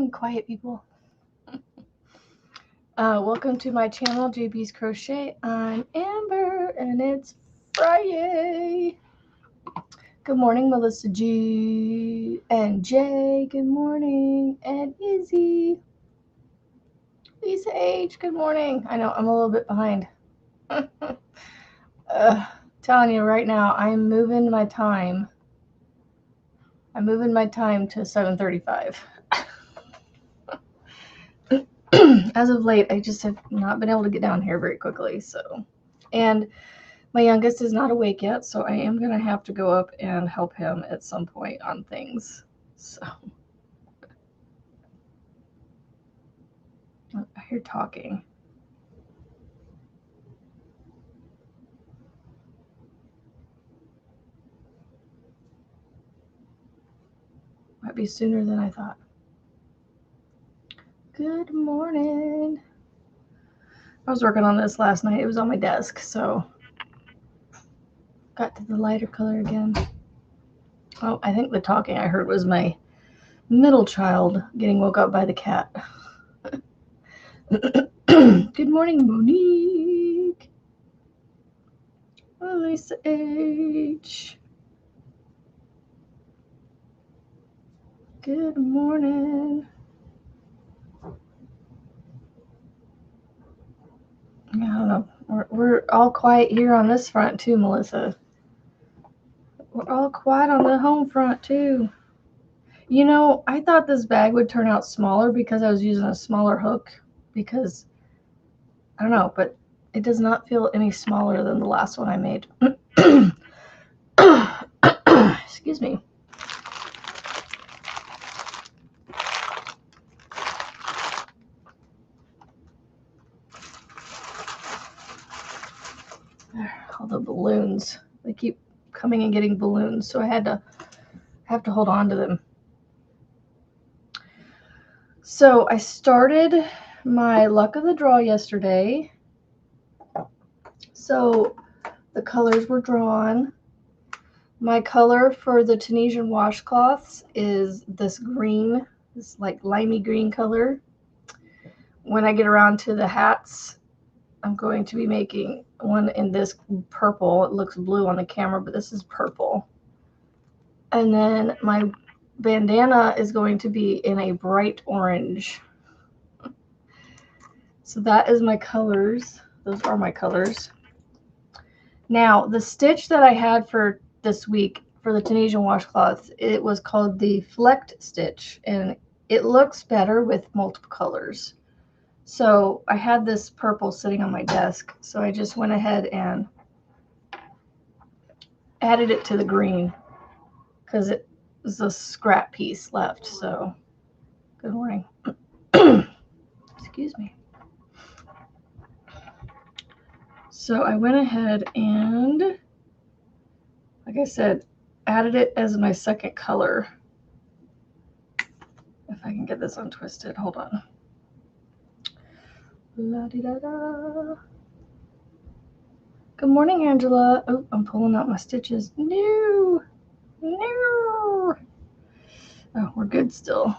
morning, quiet people. Welcome to my channel, JB's Crochet. I'm Amber, and it's Fri-Yay. Good morning, Melissa G. And Jay, good morning. And Izzy. Lisa H, good morning. I know, I'm a little bit behind. Telling you right now, I'm moving my time. I'm moving my time to 7:35. As of late, I just have not been able to get down here very quickly. And my youngest is not awake yet, so I am going to have to go up and help him at some point on things. So I hear talking. Might be sooner than I thought. Good morning. I was working on this last night. It was on my desk, so got to the lighter color again. Oh, I think the talking I heard was my middle child getting woke up by the cat. Good morning, Monique. Lisa H. Good morning. I don't know. We're all quiet here on this front too, Melissa. We're all quiet on the home front too. You know, I thought this bag would turn out smaller because I was using a smaller hook because, I don't know, but it does not feel any smaller than the last one I made. Excuse me. All the balloons. They keep coming and getting balloons, so I have to hold on to them. So I started my luck of the draw yesterday. So the colors were drawn. My color for the Tunisian washcloths is this green, this like limey green color. When I get around to the hats, I'm going to be making one in this purple. It looks blue on the camera, but this is purple. And then my bandana is going to be in a bright orange. So that is my colors. Those are my colors. Now, the stitch that I had for this week for the Tunisian washcloth, it was called the flecked stitch, and it looks better with multiple colors. So I had this purple sitting on my desk, so I just went ahead and added it to the green because it was a scrap piece left. So good morning. Excuse me. So I went ahead and, like I said, added it as my second color. If I can get this untwisted, hold on. La-di-da-da. Good morning, Angela. Oh, I'm pulling out my stitches. No. Oh, we're good still.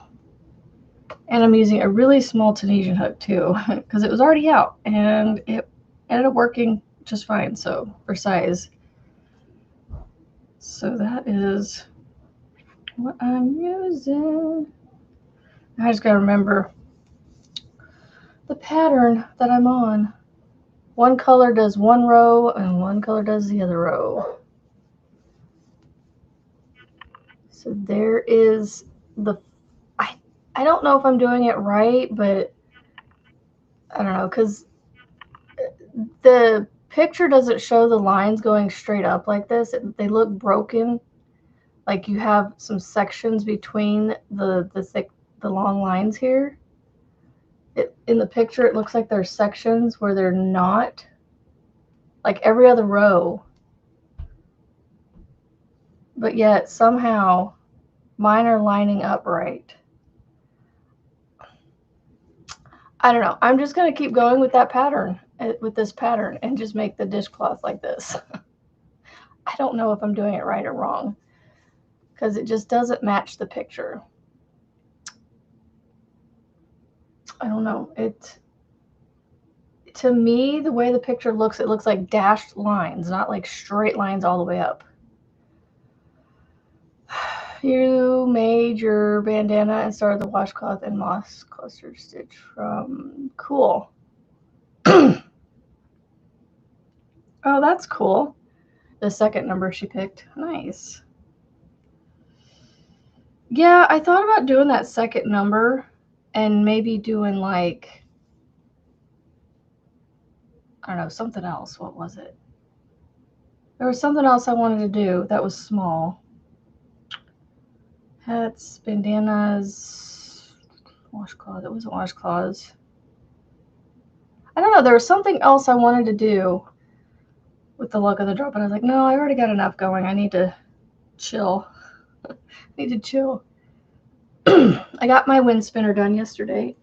And I'm using a really small Tunisian hook too, because it was already out, and it ended up working just fine. So for size. So that is what I'm using. I just gotta remember the pattern that I'm on. One color does one row and one color does the other row. So there is the, I don't know if I'm doing it right, but I don't know, because the picture doesn't show the lines going straight up like this. They look broken, like you have some sections between the long lines here. In the picture, it looks like there's sections where they're not, like every other row, but yet somehow mine are lining up right. I don't know. I'm just going to keep going with that pattern, with this pattern, and just make the dishcloth like this. I don't know if I'm doing it right or wrong, because it just doesn't match the picture. I don't know. To me, the way the picture looks, it looks like dashed lines, not like straight lines all the way up. You made your bandana and started the washcloth and moss cluster stitch from. Cool. Oh, that's cool. The second number she picked. Nice. Yeah, I thought about doing that second number and maybe doing like, I don't know, something else. What was it? There was something else I wanted to do that was small. Hats, bandanas, washcloth. It wasn't washcloths. I don't know. There was something else I wanted to do with the luck of the draw, but I was like, no, I already got enough going. I need to chill. I need to chill. I got my wind spinner done yesterday.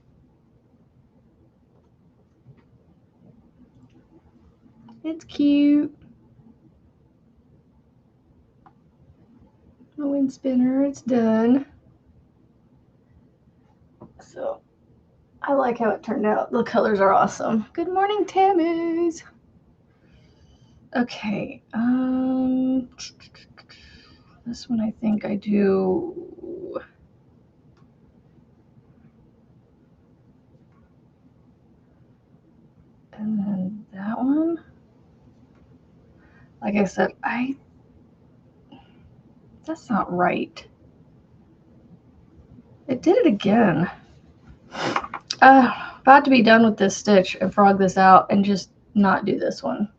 It's cute. My wind spinner, it's done. So I like how it turned out. The colors are awesome. Good morning, Tammuz. Okay. This one I think I do. And then that one. Like I said, that's not right. It did it again. About to be done with this stitch and frog this out and just not do this one.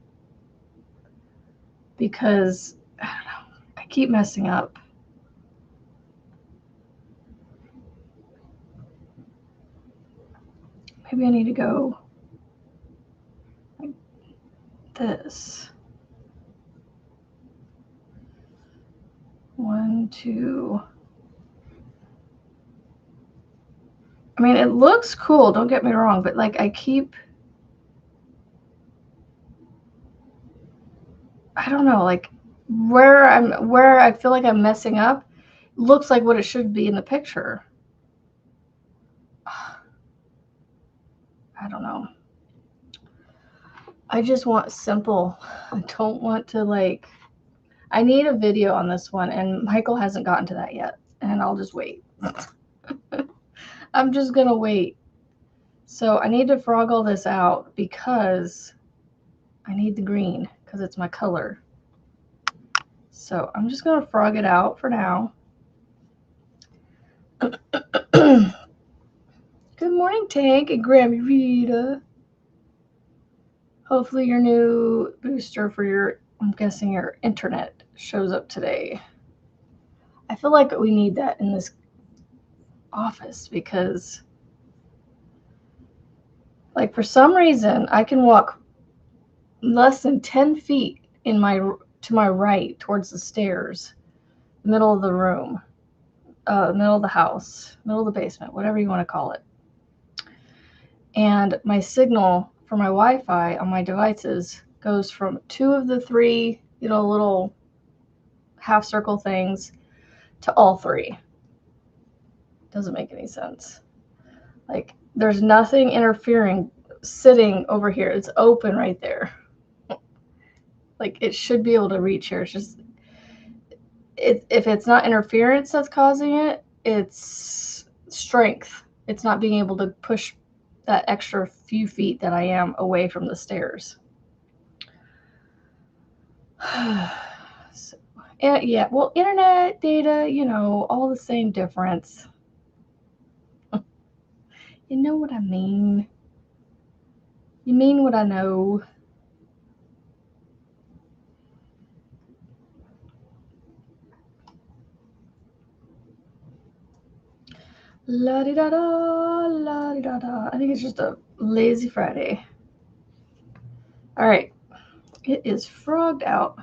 Because, I don't know, I keep messing up. Maybe I need to go like this. 1, 2. I mean, it looks cool, don't get me wrong, but like I don't know, like where I feel like I'm messing up looks like what it should be in the picture. I don't know. I just want simple. I don't want to like, I need a video on this one and Michael hasn't gotten to that yet and I'll just wait. I'm just gonna wait. So I need to frog all this out because I need the green because it's my color. So I'm just gonna frog it out for now. Good morning, Tank and Grammy Rita. Hopefully your new booster for your, I'm guessing your internet shows up today. I feel like we need that in this office because like for some reason I can walk less than 10 feet to my right towards the stairs, middle of the room, middle of the house, middle of the basement, whatever you want to call it. And my signal for my Wi-Fi on my devices goes from 2 of the 3, little half circle things to all 3. Doesn't make any sense. Like there's nothing interfering sitting over here. It's open right there. Like it should be able to reach here. It's just if it's not interference that's causing it, it's strength. It's not being able to push that extra few feet that I am away from the stairs. So, yeah, well, internet data, all the same difference. You know what I mean? You mean what I know? La-di-da-da, la-di-da-da. I think it's just a lazy Friday. All right. It is frogged out.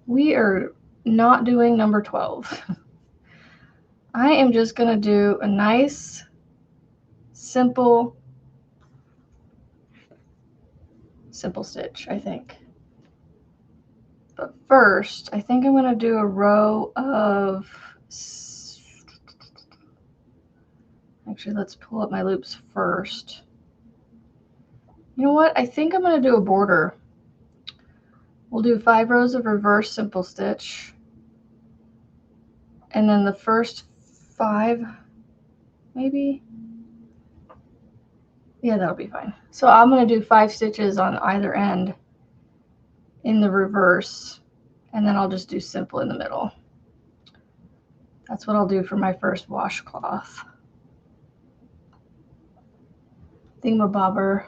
We are not doing number 12. I am just going to do a nice, simple stitch, I think. But first, I think I'm going to do a row of Actually, let's pull up my loops first. You know what? I think I'm going to do a border. We'll do 5 rows of reverse simple stitch. And then the first 5, maybe? Yeah, that'll be fine. So I'm going to do 5 stitches on either end in the reverse, and then I'll just do simple in the middle. That's what I'll do for my first washcloth. Thingamabobber.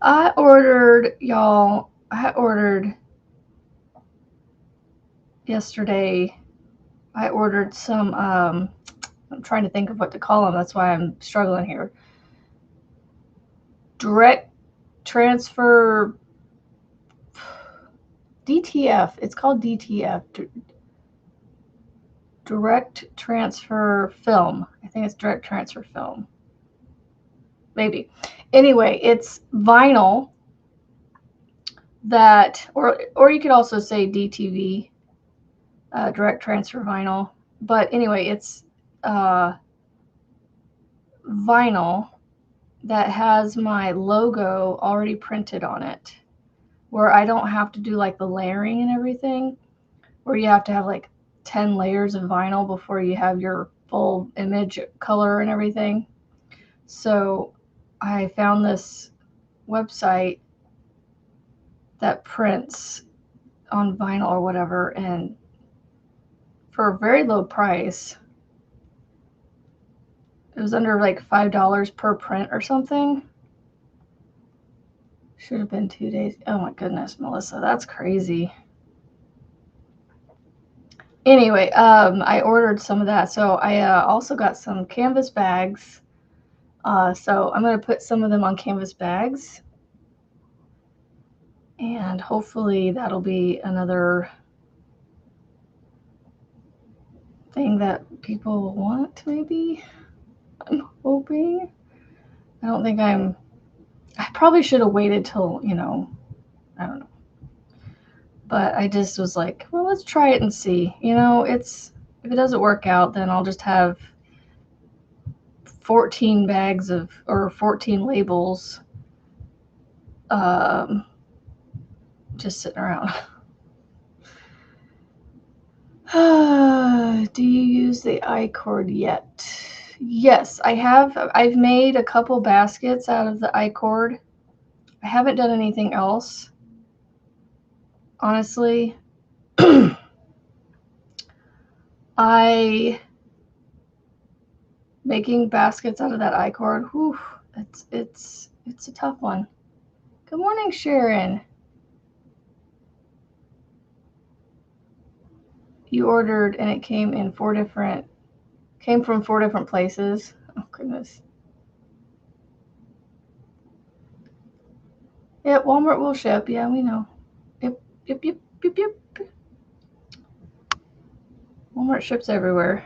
I ordered yesterday, I ordered some, I'm trying to think of what to call them. That's why I'm struggling here. Direct transfer, DTF. It's called DTF. Direct transfer film. I think it's direct transfer film. Maybe. Anyway, it's vinyl that, or you could also say DTV, direct transfer vinyl. But anyway, it's vinyl that has my logo already printed on it, where I don't have to do like the layering and everything, where you have to have like 10 layers of vinyl before you have your full image color and everything. So I found this website that prints on vinyl or whatever, and for a very low price, it was under like $5 per print or something. Should have been 2 days. Oh my goodness, Melissa, that's crazy. Anyway, I ordered some of that. So I also got some canvas bags. So I'm going to put some of them on canvas bags. And hopefully that'll be another thing that people want, maybe. I'm hoping. I probably should have waited till, I don't know. But I just was like, well, let's try it and see. If it doesn't work out, then I'll just have 14 bags or 14 labels just sitting around. Do you use the I-cord yet? Yes, I have. I've made a couple baskets out of the I-cord. I haven't done anything else, honestly. Making baskets out of that I-cord, whew, it's a tough one. Good morning, Sharon. You ordered and it came from 4 different places. Oh goodness. Yeah, Walmart will ship. Yeah, we know. Yep. Walmart ships everywhere.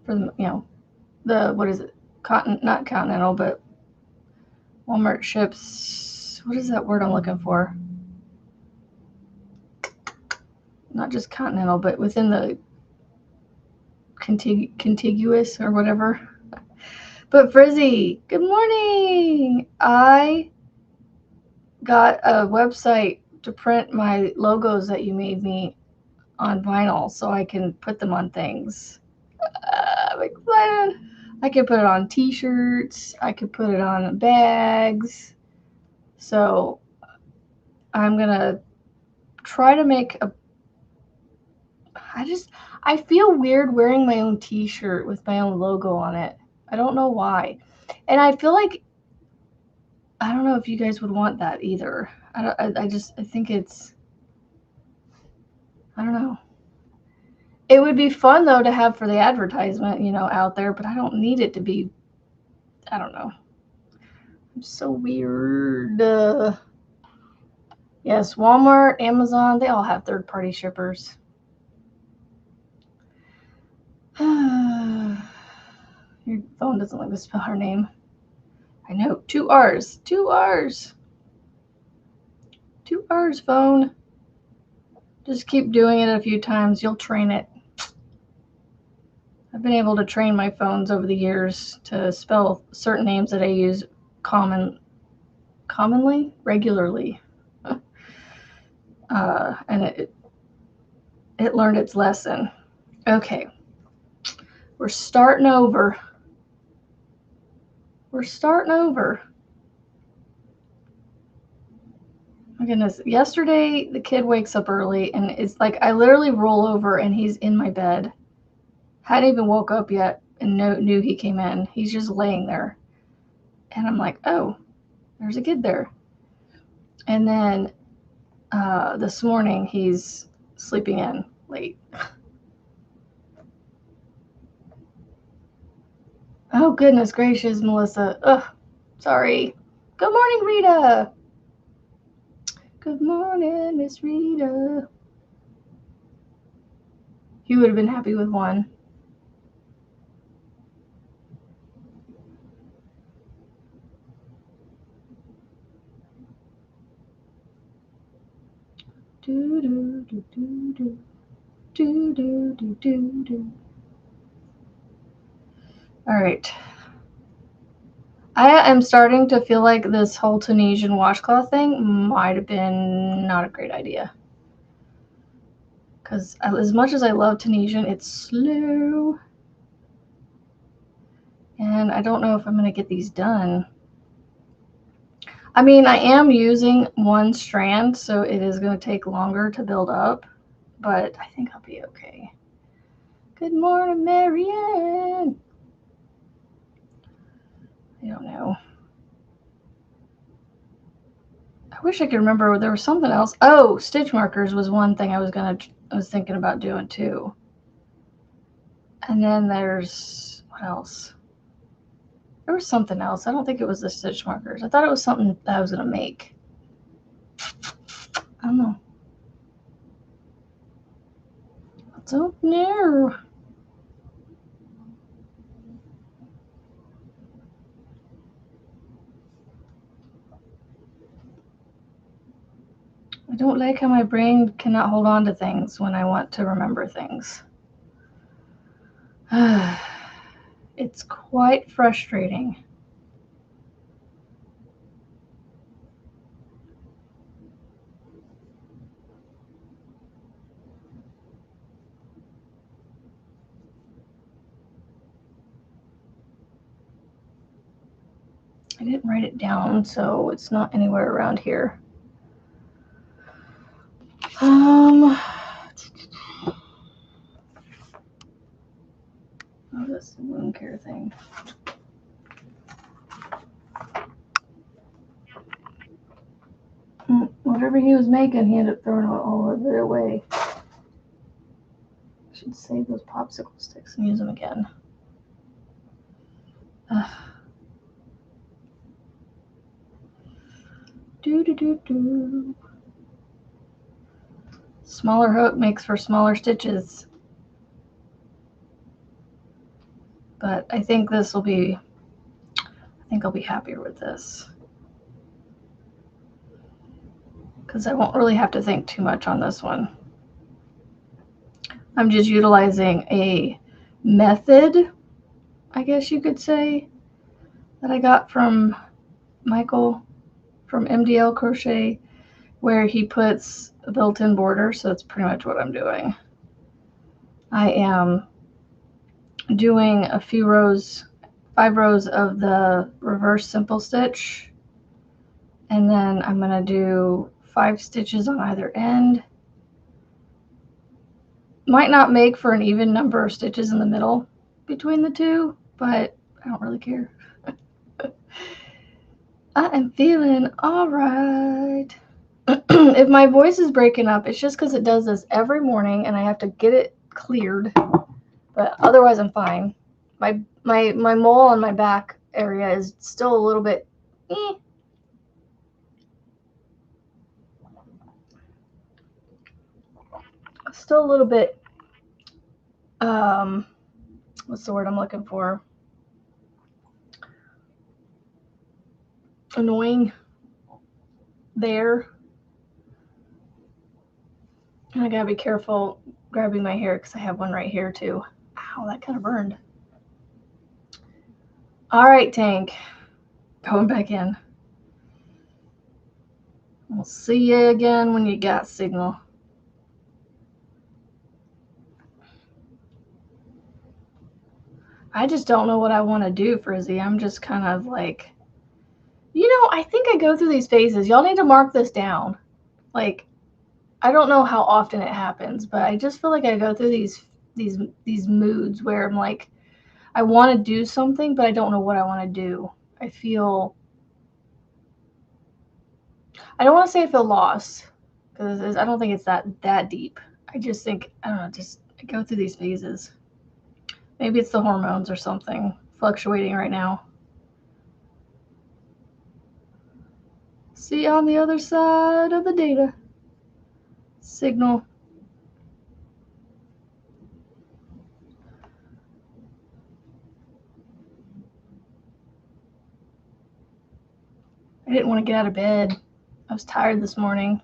For what is it? Not Continental, but Walmart ships. What is that word I'm looking for? Not just Continental, but within the contiguous or whatever. But Frizzy, good morning. I got a website to print my logos that you made me on vinyl so I can put them on things. I'm excited. I can put it on t-shirts. I could put it on bags. So I'm going to try to make I feel weird wearing my own t-shirt with my own logo on it. I don't know why. And I feel like, I don't know if you guys would want that either. I think it's, I don't know. It would be fun though to have for the advertisement, out there, but I don't need it to be, I don't know. I'm so weird. Yes, Walmart, Amazon, they all have third-party shippers. Your phone doesn't like to spell her name. I know, 2 R's. 2 R's. 2 hours, phone. Just keep doing it a few times. You'll train it. I've been able to train my phones over the years to spell certain names that I use regularly. And it learned its lesson. Okay. We're starting over. We're starting over. My goodness. Yesterday, the kid wakes up early, and it's like I literally roll over, and he's in my bed. Hadn't even woke up yet, and knew he came in. He's just laying there. And I'm like, oh, there's a kid there. And then this morning, he's sleeping in late. Oh, goodness gracious, Melissa. Ugh, sorry. Good morning, Rita. Good morning, Miss Rita. He would have been happy with one. Do do do do do do do do do do. All right. I am starting to feel like this whole Tunisian washcloth thing might have been not a great idea. Because as much as I love Tunisian, it's slow. And I don't know if I'm going to get these done. I mean, I am using one strand, so it is going to take longer to build up. But I think I'll be okay. Good morning, Marianne. I don't know. I wish I could remember. There was something else. Oh, stitch markers was one thing I was thinking about doing too. And then there's what else? There was something else. I don't think it was the stitch markers. I thought it was something that I was gonna make. I don't know. I don't know. I don't like how my brain cannot hold on to things when I want to remember things. It's quite frustrating. I didn't write it down, so it's not anywhere around here. Oh, that's the wound care thing. Whatever he was making, he ended up throwing all of it away. I should save those popsicle sticks and use them again. Do. Smaller hook makes for smaller stitches. But I think I'll be happier with this. Because I won't really have to think too much on this one. I'm just utilizing a method, I guess you could say, that I got from Michael from MDL Crochet, where he puts a built-in border, so that's pretty much what I'm doing. I am doing a few rows, 5 rows of the reverse simple stitch, and then I'm going to do 5 stitches on either end. Might not make for an even number of stitches in the middle between the two, but I don't really care. I am feeling all right. If my voice is breaking up, it's just because it does this every morning and I have to get it cleared. But otherwise, I'm fine. My mole on my back area is still a little bit. Still a little bit. What's the word I'm looking for? Annoying. There. I gotta be careful grabbing my hair because I have one right here too. Ow, that kind of burned. All right, Tank. Going back in. We'll see you again when you got signal. I just don't know what I want to do, Frizzy. I'm just kind of like, I think I go through these phases. Y'all need to mark this down. Like, I don't know how often it happens, but I just feel like I go through these moods where I'm like, I want to do something, but I don't know what I want to do. I don't want to say I feel lost, because I don't think it's that deep. I just think, I don't know, I go through these phases. Maybe it's the hormones or something fluctuating right now. See you on the other side of the data. Signal. I didn't want to get out of bed. I was tired this morning.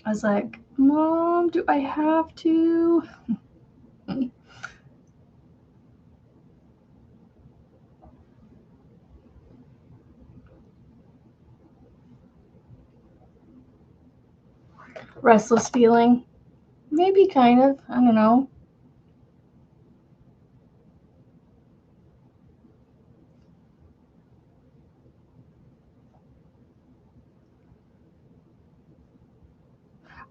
I was like, Mom, do I have to? Restless feeling? Maybe kind of. I don't know.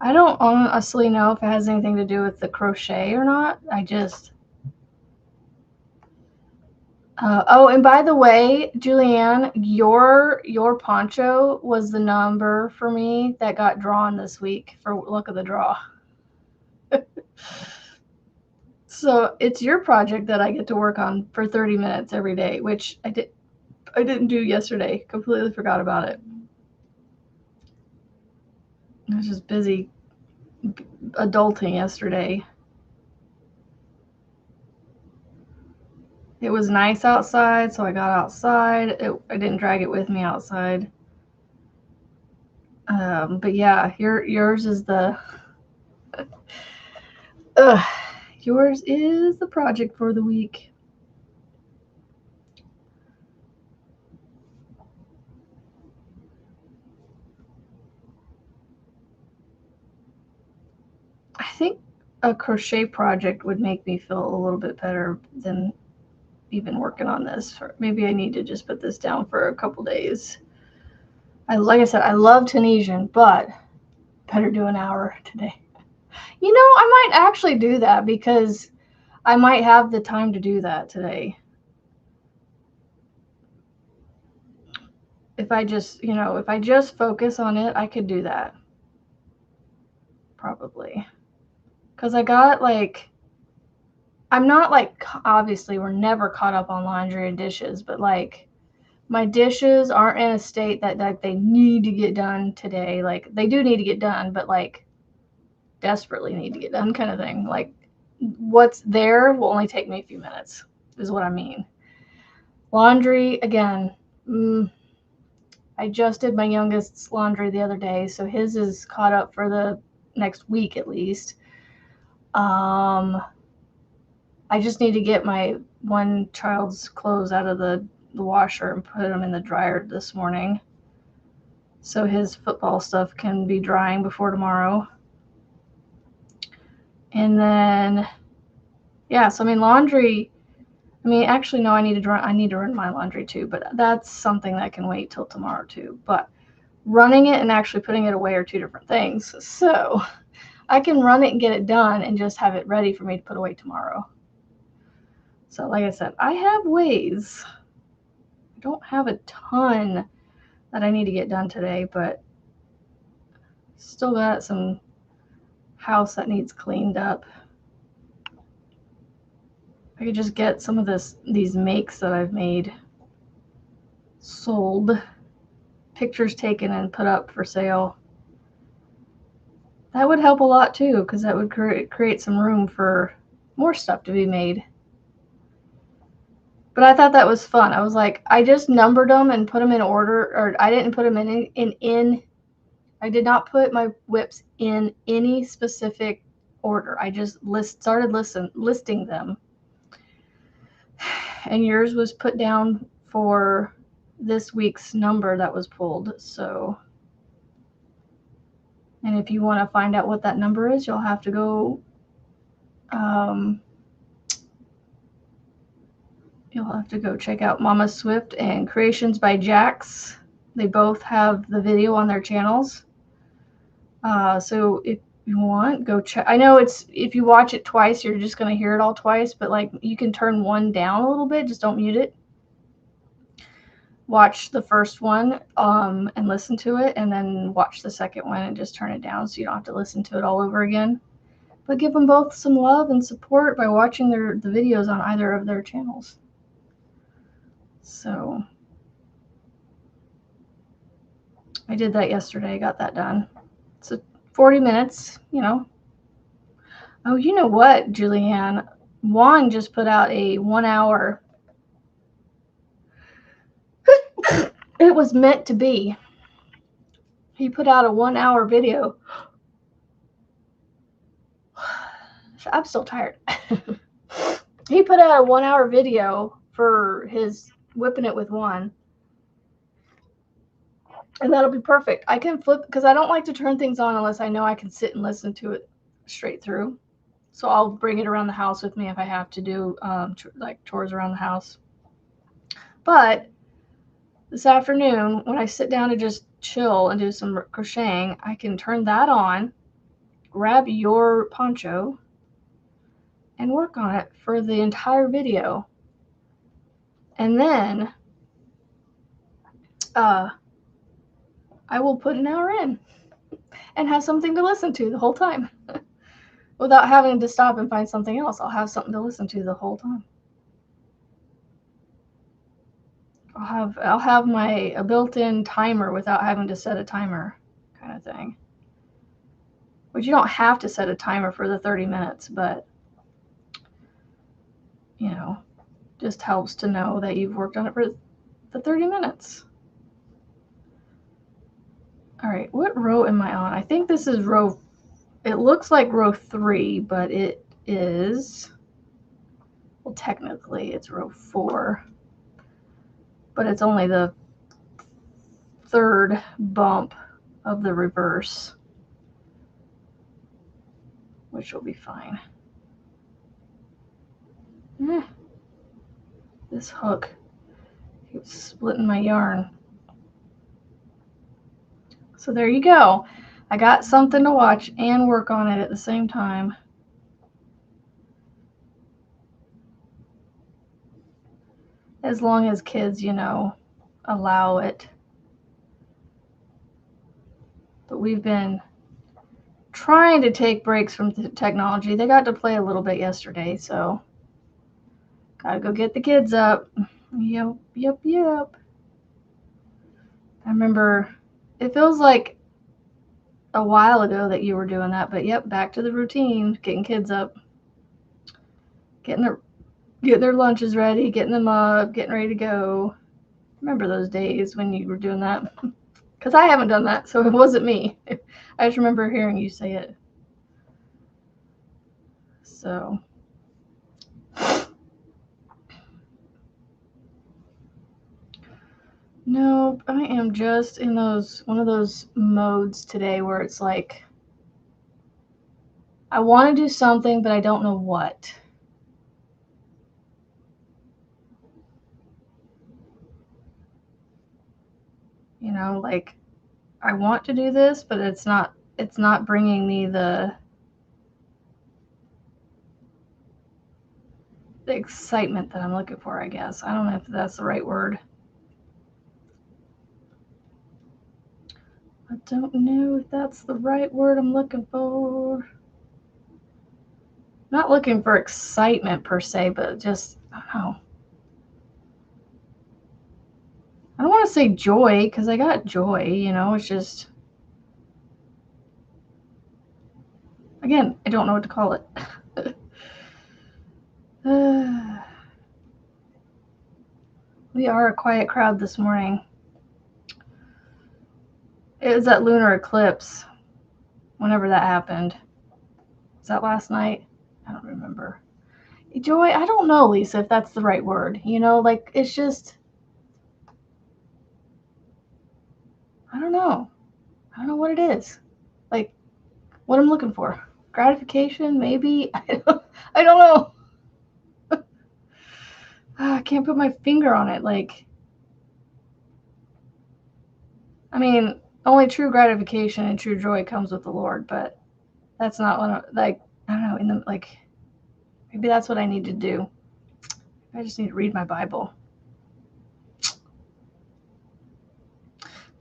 I don't honestly know if it has anything to do with the crochet or not. I just. Oh, and by the way, Julianne, your poncho was the number for me that got drawn this week for Look of the Draw. So it's your project that I get to work on for 30 minutes every day, which I didn't do yesterday. Completely forgot about it. I was just busy adulting yesterday. It was nice outside, so I got outside. I didn't drag it with me outside. But yeah, yours is the. Yours is the project for the week. I think a crochet project would make me feel a little bit better than even working on this. Maybe I need to just put this down for a couple days. Like I said, I love Tunisian, but better do an hour today. I might actually do that because I might have the time to do that today. If I just focus on it, I could do that. Probably. Because I got I'm not obviously we're never caught up on laundry and dishes, but my dishes aren't in a state that they need to get done today. Like they do need to get done, but desperately need to get done kind of thing. Like what's there will only take me a few minutes is what I mean. Laundry, again, I just did my youngest's laundry the other day, so his is caught up for the next week at least. I just need to get my one child's clothes out of the washer and put them in the dryer this morning, so his football stuff can be drying before tomorrow. And then, yeah, so laundry. Actually, no, I need to run my laundry too, but that's something that can wait till tomorrow too. But running it and actually putting it away are two different things. So I can run it and get it done and just have it ready for me to put away tomorrow. So like I said, I have ways. I don't have a ton that I need to get done today, but still got some house that needs cleaned up. I could just get some of these makes that I've made sold, pictures taken and put up for sale. That would help a lot too, because that would create some room for more stuff to be made. But I thought that was fun. I was like, I just numbered them and put them in order, or I didn't put them in I did not put my whips in any specific order. I just started listing them. And yours was put down for this week's number that was pulled. So, and if you want to find out what that number is, you'll have to go check out Mama Swift and Creations by Jax. They both have the video on their channels. So if you want, go check. I know if you watch it twice, you're just going to hear it all twice, but like you can turn one down a little bit, just don't mute it. Watch the first one and listen to it, and then watch the second one and just turn it down so you don't have to listen to it all over again. But give them both some love and support by watching the videos on either of their channels. So I did that yesterday, got that done. So 40 minutes, you know. Oh, you know what, Julianne? Juan just put out a 1 hour. It was meant to be. He put out a 1 hour video. I'm still tired. He put out a 1 hour video for his whipping it with Juan. And that'll be perfect. I can flip, because I don't like to turn things on unless I know I can sit and listen to it straight through. So I'll bring it around the house with me if I have to do like chores around the house. But this afternoon, when I sit down to just chill and do some crocheting, I can turn that on, grab your poncho, and work on it for the entire video. And then I will put an hour in and have something to listen to the whole time. Without having to stop and find something else, I'll have something to listen to the whole time. I'll have a built-in timer without having to set a timer, kind of thing. Which you don't have to set a timer for the 30 minutes, but you know, just helps to know that you've worked on it for the 30 minutes. All right, what row am I on? I think this is row, it looks like row 3, but it is, well, technically it's row 4, but it's only the 3rd bump of the reverse, which will be fine. This hook keeps splitting my yarn. So there you go. I got something to watch and work on it at the same time. As long as kids, you know, allow it. But we've been trying to take breaks from the technology. They got to play a little bit yesterday, so gotta go get the kids up. Yep. I remember, it feels like a while ago that you were doing that, but yep, back to the routine, getting kids up, getting their lunches ready, getting them up, getting ready to go. Remember those days when you were doing that? Because I haven't done that, so it wasn't me. I just remember hearing you say it. So nope, I am just in one of those modes today where it's like I want to do something, but I don't know what. You know, like I want to do this, but it's not bringing me the excitement that I'm looking for, I guess. I don't know if that's the right word. I don't know if that's the right word I'm looking for. Not looking for excitement per se, but just, I don't know. I don't want to say joy, because I got joy, you know, it's just, again, I don't know what to call it. We are a quiet crowd this morning. It was that lunar eclipse, whenever that happened. Was that last night? I don't remember. Joy, I don't know, Lisa, if that's the right word. You know, like, it's just, I don't know. I don't know what it is. Like, what I'm looking for. Gratification, maybe? I don't know. I can't put my finger on it. Like, I mean, only true gratification and true joy comes with the Lord, but that's not what I don't know, maybe that's what I need to do. I just need to read my Bible.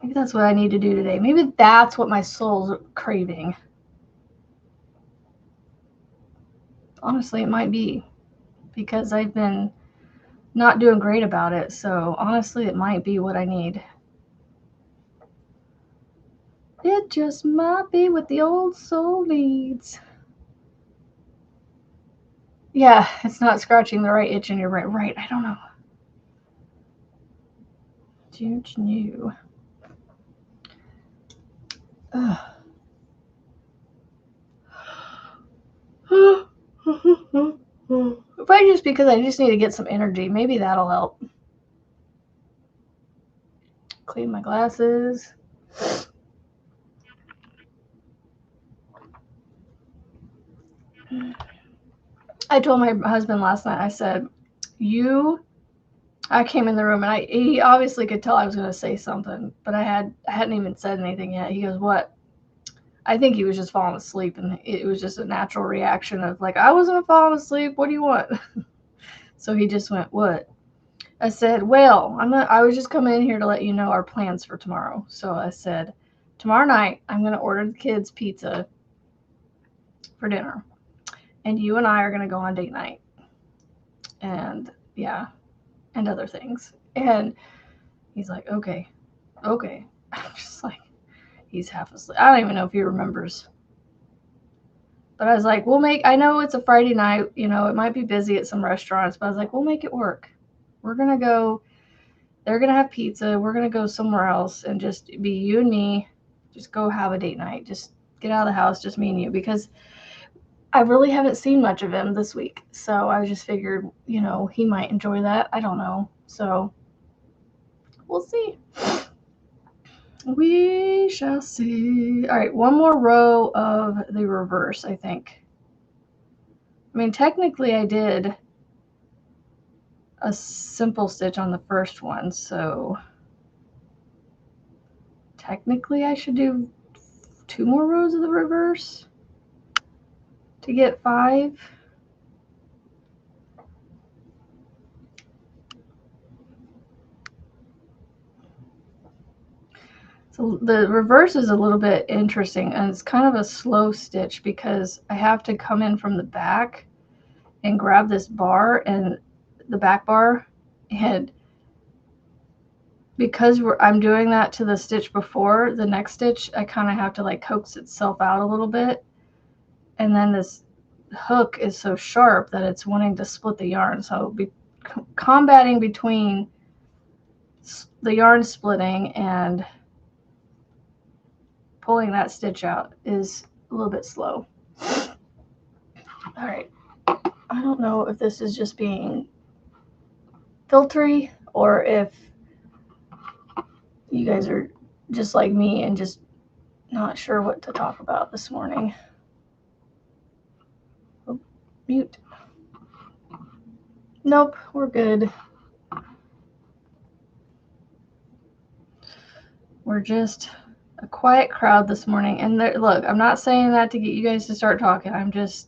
Maybe that's what I need to do today. Maybe that's what my soul's craving. Honestly, it might be, because I've been not doing great about it. So honestly, it might be what I need. It just might be what the old soul needs. Yeah, it's not scratching the right itch in your brain. Right, I don't know. Huge new. Probably just because I just need to get some energy. Maybe that'll help. Clean my glasses. I told my husband last night, I said, I came in the room and he obviously could tell I was going to say something, but I hadn't even said anything yet. He goes, "What?" I think he was just falling asleep, and it was just a natural reaction of like, "I wasn't falling asleep. What do you want?" So he just went, "What?" I said, "Well, I was just coming in here to let you know our plans for tomorrow." So I said, "Tomorrow night, I'm going to order the kids pizza for dinner, and you and I are going to go on date night, and yeah, and other things." And he's like, "Okay." I'm just like, he's half asleep. I don't even know if he remembers. But I was like, I know it's a Friday night, you know, it might be busy at some restaurants, but I was like, we'll make it work. We're going to go, they're going to have pizza. We're going to go somewhere else and just be you and me. Just go have a date night. Just get out of the house, just me and you, because I really haven't seen much of him this week. So I just figured, you know, he might enjoy that. I don't know. So we'll see. We shall see. All right, one more row of the reverse, I think. I mean, technically I did a simple stitch on the first one, so technically I should do 2 more rows of the reverse to get 5. So the reverse is a little bit interesting, and it's kind of a slow stitch because I have to come in from the back and grab this bar and the back bar, and because I'm doing that to the stitch before the next stitch, I kind of have to like coax itself out a little bit, and then this hook is so sharp that it's wanting to split the yarn, so combating between the yarn splitting and pulling that stitch out is a little bit slow. All right, I don't know if this is just being filtery or if you guys are just like me and just not sure what to talk about this morning. Oh, mute. Nope, we're good. We're just a quiet crowd this morning, and look, I'm not saying that to get you guys to start talking. I'm just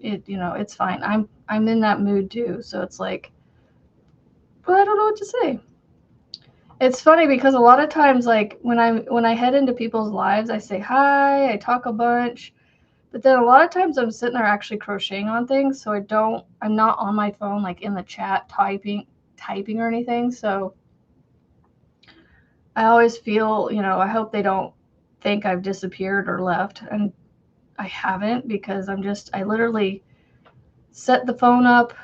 it, you know, it's fine. I'm in that mood too, so it's like, but I don't know what to say. It's funny because a lot of times, like when I head into people's lives, I say hi, I talk a bunch, but then a lot of times I'm sitting there actually crocheting on things, so I'm not on my phone like in the chat typing or anything. So I always feel, you know, I hope they don't think I've disappeared or left, and I haven't, because I literally set the phone up,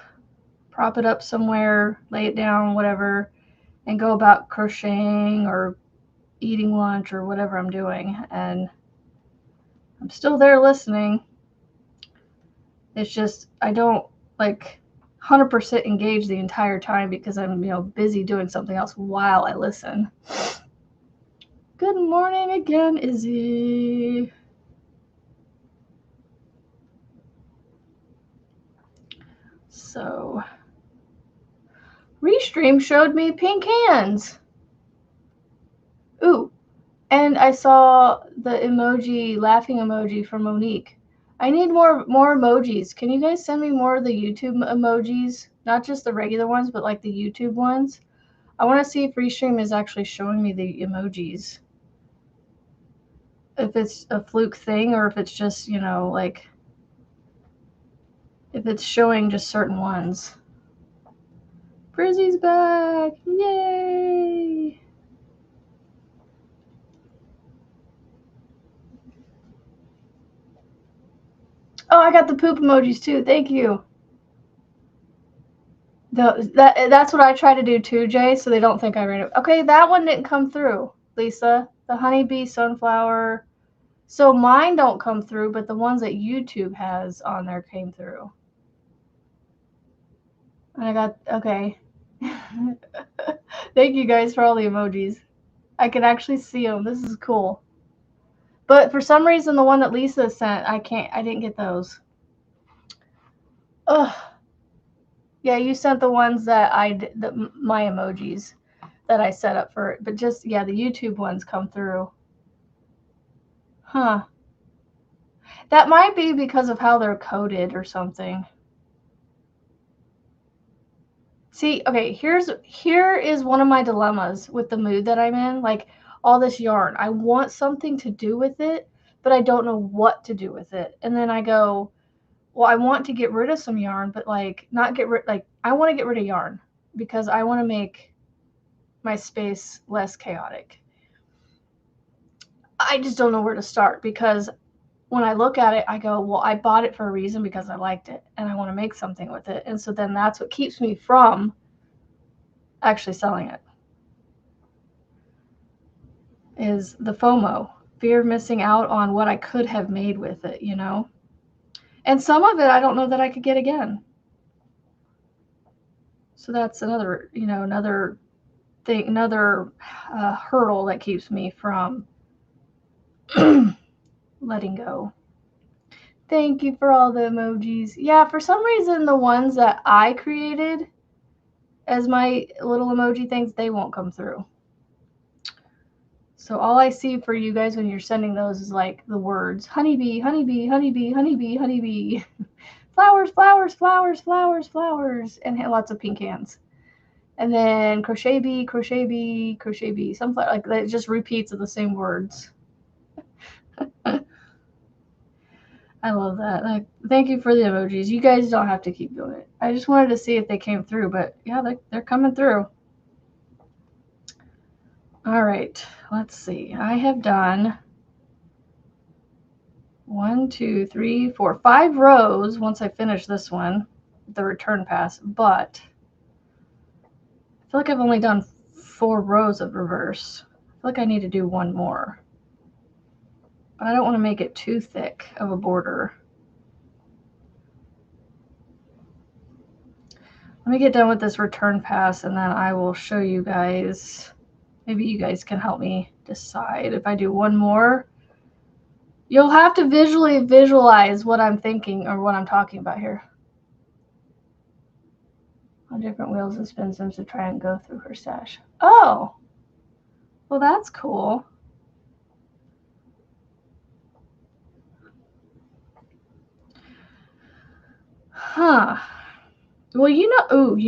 prop it up somewhere, lay it down, whatever, and go about crocheting or eating lunch or whatever I'm doing, and I'm still there listening. It's just I don't like 100% engage the entire time because I'm, busy doing something else while I listen. Good morning again, Izzy. So, Restream showed me pink hands. Ooh, and I saw the emoji, laughing emoji from Monique. I need more emojis. Can you guys send me more of the YouTube emojis? Not just the regular ones, but like the YouTube ones. I want to see if Restream is actually showing me the emojis. If it's a fluke thing or if it's just, like, if it's showing just certain ones. Brizzy's back! Yay! Oh, I got the poop emojis too. Thank you. That's what I try to do too, Jay, so they don't think I ran it. Okay, that one didn't come through, Lisa. The honeybee, sunflower. So mine don't come through, but the ones that YouTube has on there came through. And I got, okay. Thank you guys for all the emojis. I can actually see them. This is cool. But for some reason, the one that Lisa sent, I didn't get those. Ugh. Yeah, you sent the ones that my emojis that I set up for it. But just, yeah, the YouTube ones come through. Huh. That might be because of how they're coded or something. See, okay, here is one of my dilemmas with the mood that I'm in. Like, all this yarn. I want something to do with it, but I don't know what to do with it. And then I go, well, I want to get rid of some yarn, but like not get rid, like I want to get rid of yarn because I want to make my space less chaotic. I just don't know where to start because when I look at it, I go, well, I bought it for a reason because I liked it and I want to make something with it. And so then that's what keeps me from actually selling it, is the FOMO, fear of missing out on what I could have made with it, And some of it I don't know that I could get again. So that's another, another thing, another hurdle that keeps me from letting go. Thank you for all the emojis. Yeah, for some reason, the ones that I created as my little emoji things, they won't come through. So all I see for you guys when you're sending those is like the words honeybee, honeybee, honeybee, honeybee, honeybee, flowers, flowers, flowers, flowers, flowers, and lots of pink hands. And then crochet bee, crochet bee, crochet bee, sunflower, like that just repeats of the same words. I love that. Like, thank you for the emojis. You guys don't have to keep doing it. I just wanted to see if they came through, but yeah, they're coming through. All right, let's see. I have done 1, 2, 3, 4, 5 rows once I finish this one, the return pass, but I feel like I've only done 4 rows of reverse. I feel like I need to do one more, but I don't want to make it too thick of a border. Let me get done with this return pass and then I will show you guys. Maybe you guys can help me decide if I do one more. You'll have to visualize what I'm thinking or what I'm talking about here. On different wheels and spin sims to try and go through her stash. Oh, well, that's cool. Huh. Well, you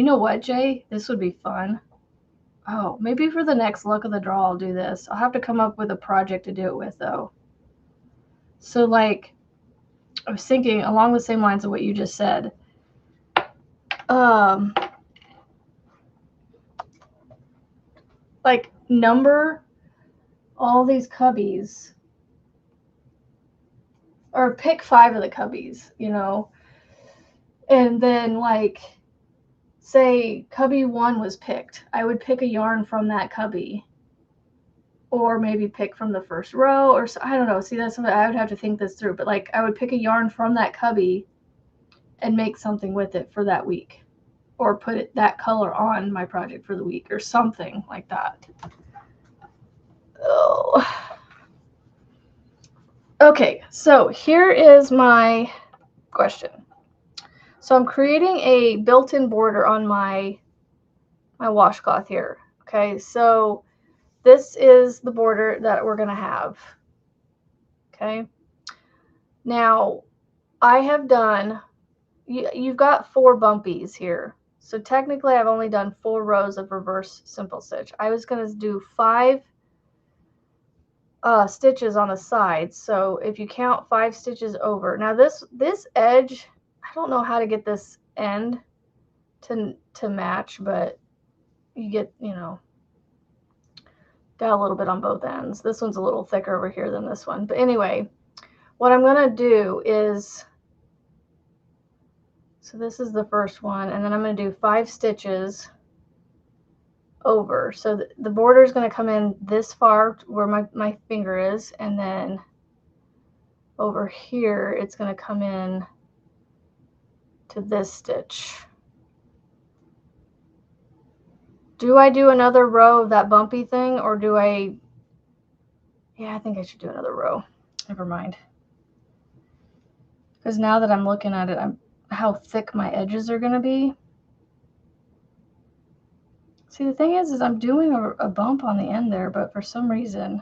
know what, Jay? This would be fun. Oh, maybe for the next luck of the draw, I'll do this. I'll have to come up with a project to do it with, though. So, like, I was thinking along the same lines of what you just said. Like, number all these cubbies. Or pick 5 of the cubbies, And then, like, say cubby 1 was picked, I would pick a yarn from that cubby, or maybe pick from the first row, or so, I don't know. See, that's something I would have to think this through, but like I would pick a yarn from that cubby and make something with it for that week, or put that color on my project for the week, or something like that. Oh. Okay, so here is my question. So I'm creating a built-in border on my washcloth here. Okay, so this is the border that we're going to have. Okay, now I have done, you've got 4 bumpies here. So technically I've only done 4 rows of reverse simple stitch. I was going to do 5 stitches on the sides. So if you count 5 stitches over. Now this edge, I don't know how to get this end to match, but you get, you know, got a little bit on both ends. This one's a little thicker over here than this one. But anyway, what I'm going to do is, so this is the first one, and then I'm going to do 5 stitches over. So the border is going to come in this far where my finger is, and then over here it's going to come in to this stitch. Do I do another row of that bumpy thing, or do I, yeah, I think I should do another row. Never mind. Because now that I'm looking at it, how thick my edges are going to be. See, the thing is I'm doing a bump on the end there, but for some reason,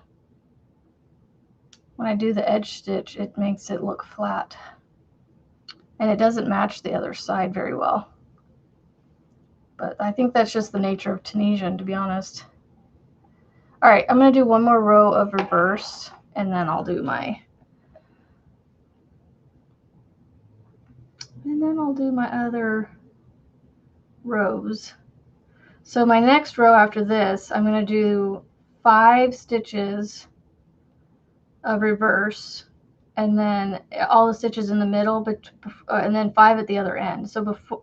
when I do the edge stitch, it makes it look flat. And it doesn't match the other side very well. But I think that's just the nature of Tunisian, to be honest. All right, I'm going to do one more row of reverse, and then I'll do my... And then I'll do my other rows. So my next row after this, I'm going to do 5 stitches of reverse, and then all the stitches in the middle, but and then 5 at the other end. So before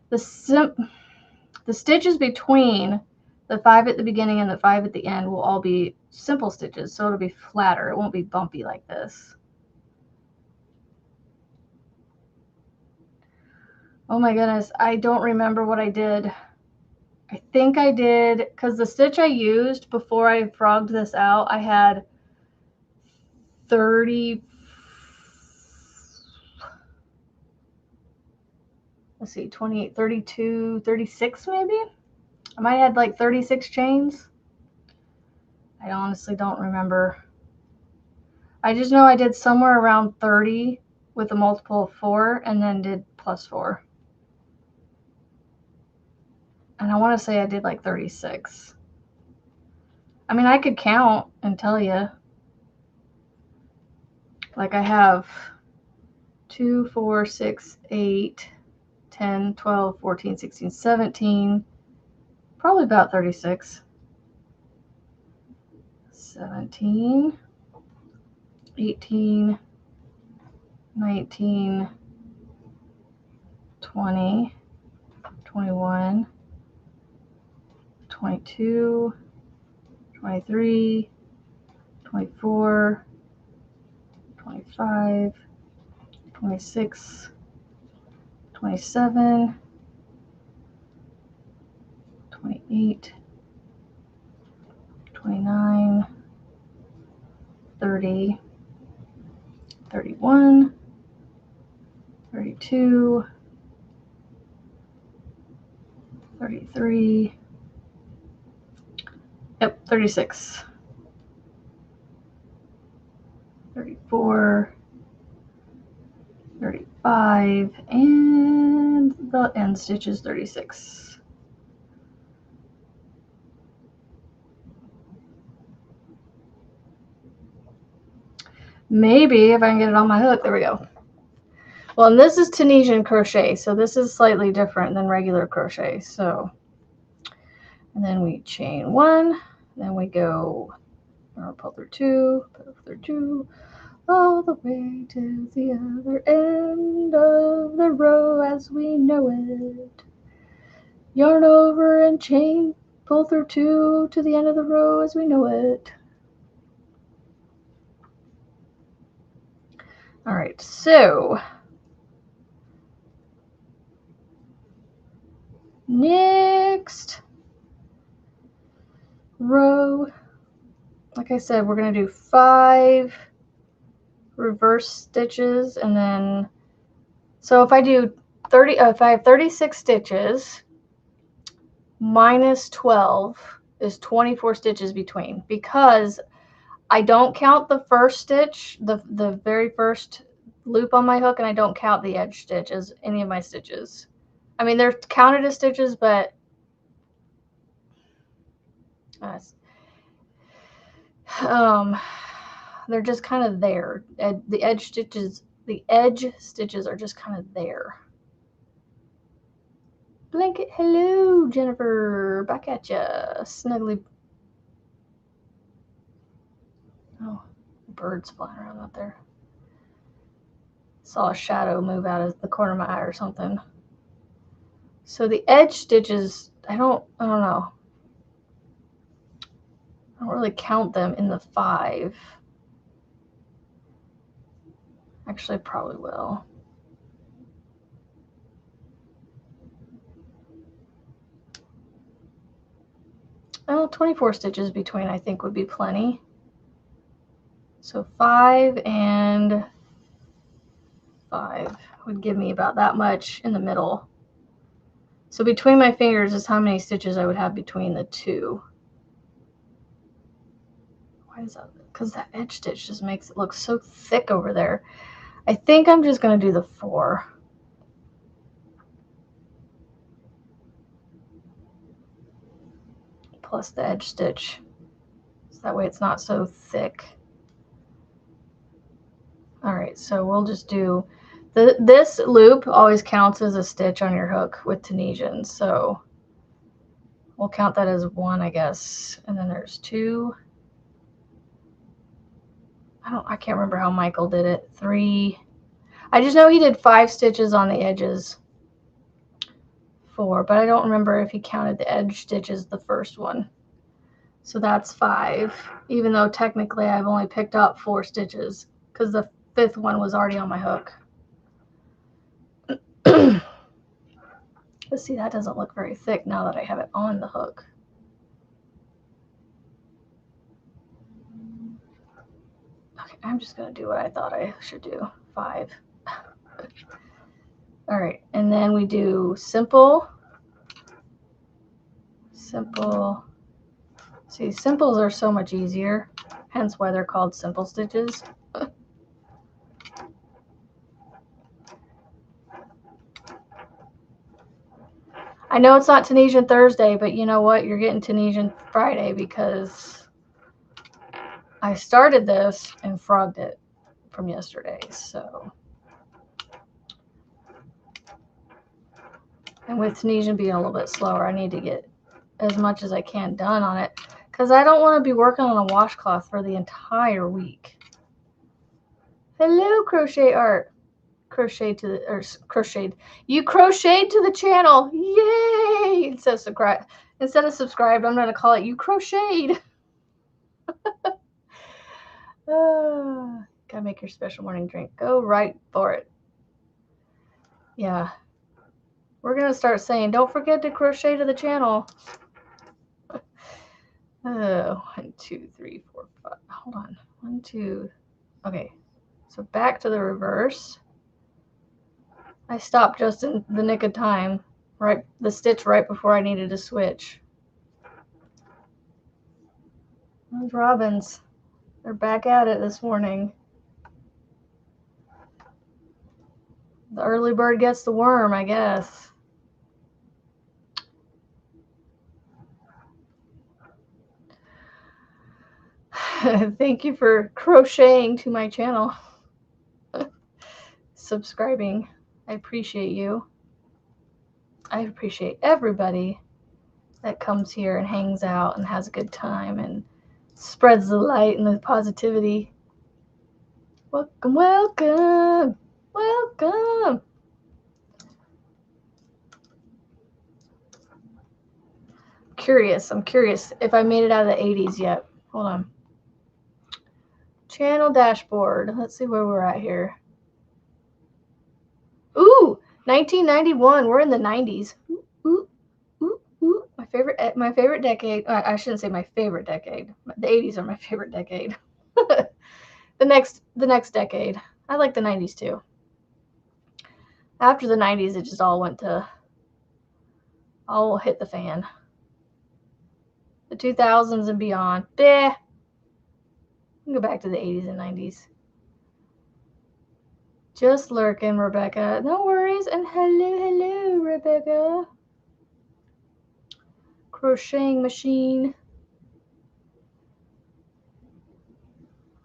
the stitches between the 5 at the beginning and the 5 at the end will all be simple stitches, so it'll be flatter. It won't be bumpy like this. Oh my goodness, I don't remember what I did. I think I did, because the stitch I used before I frogged this out, I had 30, let's see, 28, 32, 36 maybe? I might have had like 36 chains. I honestly don't remember. I just know I did somewhere around 30 with a multiple of 4, and then did plus 4. And I want to say I did like 36. I mean, I could count and tell you. Like I have 2, 4, 6, 8, 10, 12, 14, 16, 17, probably about 36. 17, 18, 19, 20, 21, 22, 23, 24, 25, 26, 27, 28, 29, 30, 31, 32, 33, yep, 36, 34, 35, and the end stitch is 36. Maybe if I can get it on my hook, there we go. Well, and this is Tunisian crochet, so this is slightly different than regular crochet. So, and then we chain 1, then we go, or pull through 2, pull through 2, all the way to the other end of the row as we know it. Yarn over and chain, pull through 2 to the end of the row as we know it. All right, so next row, like I said, we're going to do 5 reverse stitches, and then, so if I do 30, if I have 36 stitches, minus 12 is 24 stitches between, because I don't count the first stitch, the very first loop on my hook, and I don't count the edge stitch as any of my stitches. I mean, they're counted as stitches, but they're just kind of there. The edge stitches are just kind of there. Blanket, hello, Jennifer, back at ya, snuggly. Oh, birds flying around out there. Saw a shadow move out of the corner of my eye or something. So the edge stitches, I don't know. I don't really count them in the 5. Actually, I probably will. Oh, 24 stitches between I think would be plenty. So 5 and 5 would give me about that much in the middle. So between my fingers is how many stitches I would have between the 2. Why is that? Because that edge stitch just makes it look so thick over there. I think I'm just going to do the 4. Plus the edge stitch. So that way it's not so thick. All right, so we'll just do this loop always counts as a stitch on your hook with Tunisian, so we'll count that as 1, I guess. And then there's 2. I can't remember how Michael did it. 3. I just know he did 5 stitches on the edges. 4, but I don't remember if he counted the edge stitches the first one. So that's 5, even though technically I've only picked up 4 stitches because the 5th one was already on my hook. Let's see, that doesn't look very thick now that I have it on the hook. Okay, I'm just going to do what I thought I should do. 5. All right, and then we do simple. Simple. See, simples are so much easier, hence why they're called simple stitches. I know it's not Tunisian Thursday, but you know what? You're getting Tunisian Friday because I started this and frogged it from yesterday. So, and with Tunisian being a little bit slower, I need to get as much as I can done on it because I don't want to be working on a washcloth for the entire week. Hello, Crochet Art. Crocheted to the, or crocheted. You crocheted to the channel. Yay! Instead of subscribed, I'm going to call it you crocheted. Gotta make your special morning drink. Go right for it. Yeah. We're going to start saying, don't forget to crochet to the channel. 1, 2, 3, 4, 5. Hold on. 1, 2. Okay. So back to the reverse. I stopped just in the nick of time. Right, the stitch right before I needed to switch. Those robins. They're back at it this morning. The early bird gets the worm, I guess. Thank you for crocheting to my channel. Subscribing. I appreciate you. I appreciate everybody that comes here and hangs out and has a good time and spreads the light and the positivity. Welcome, welcome, welcome. curious. I'm curious if I made it out of the 80s yet. Hold on. Channel dashboard. Let's see where we're at here. Ooh, 1991. We're in the 90s. Ooh, ooh, ooh. My favorite decade. I shouldn't say my favorite decade. The 80s are my favorite decade. the next decade. I like the 90s too. After the 90s, it just all hit the fan. The 2000s and beyond. Bleh. Go back to the 80s and 90s. Just lurking, Rebecca. No worries. And hello, Rebecca. Crocheting machine.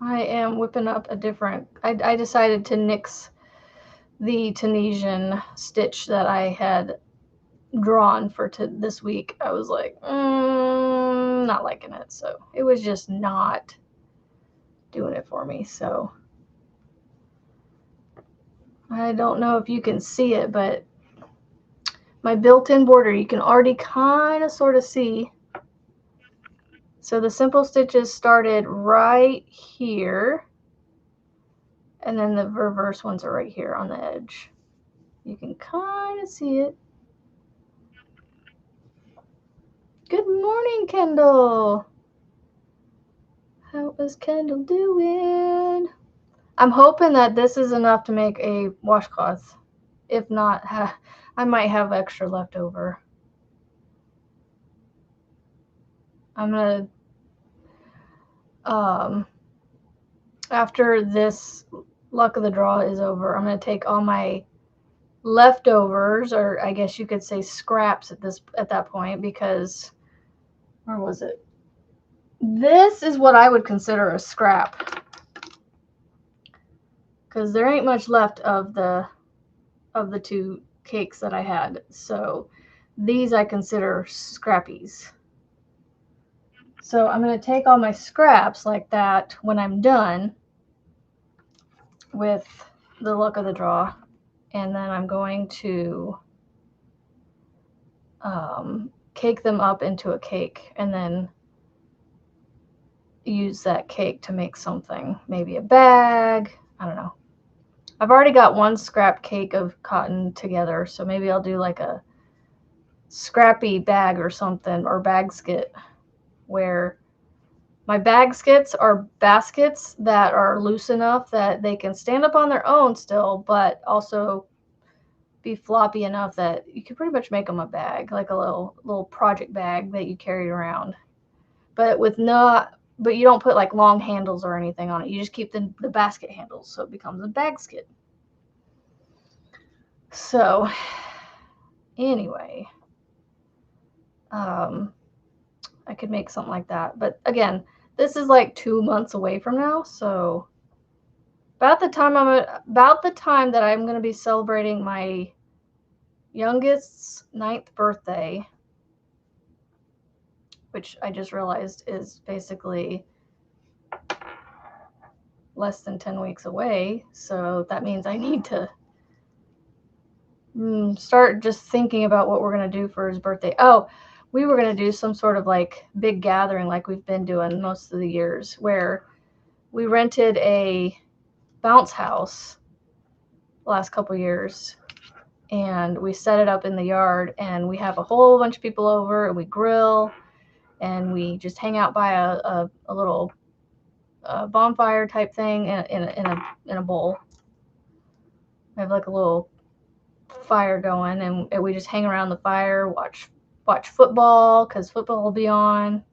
I am whipping up a different. I decided to nix the Tunisian stitch that I had drawn for this week. I was like, not liking it. So it was just not doing it for me. So I don't know if you can see it, but my built-in border, you can already kind of sort of see. So the simple stitches started right here, and then the reverse ones are right here on the edge. You can kind of see it. Good morning, Kendall. How is Kendall doing? I'm hoping that this is enough to make a washcloth. If not, I might have extra left over. I'm gonna, after this luck of the draw is over, I'm gonna take all my leftovers, or I guess you could say scraps at that point, because where was it? This is what I would consider a scrap, because there ain't much left of the two cakes that I had. So these I consider scrappies. So I'm going to take all my scraps like that when I'm done with the luck of the draw, and then I'm going to cake them up into a cake, and then use that cake to make something, maybe a bag. I don't know. I've already got one scrap cake of cotton together, so maybe I'll do like a scrappy bag or something, or basket, where my baskets are baskets that are loose enough that they can stand up on their own still, but be floppy enough that you can pretty much make them a bag, like a little project bag that you carry around. But you don't put like long handles or anything on it. You just keep the basket handles, so it becomes a basket. So anyway, I could make something like that. But again, this is like 2 months away from now, so about the time that I'm going to be celebrating my youngest's 9th birthday, which I just realized is basically less than 10 weeks away. So that means I need to start just thinking about what we're going to do for his birthday. Oh, we were going to do some sort of like big gathering like we've been doing most of the years, where we rented a bounce house the last couple years, and we set it up in the yard, and we have a whole bunch of people over, and we grill, and we just hang out by a little bonfire type thing in a bowl. We have like a little fire going, and we just hang around the fire, watch football, because football will be on.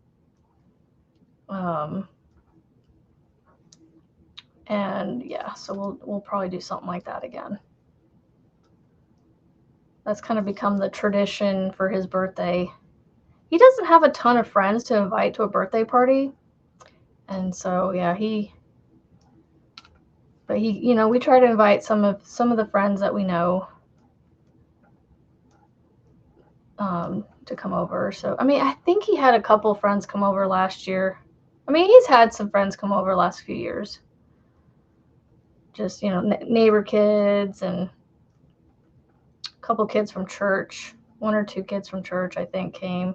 And yeah, so we'll probably do something like that again. That's kind of become the tradition for his birthday. He doesn't have a ton of friends to invite to a birthday party, and so yeah, we try to invite some of the friends that we know to come over. So I mean, I think he had a couple friends come over last year. I mean, he's had some friends come over the last few years. Just, neighbor kids and a couple kids from church. 1 or 2 kids from church, I think, came.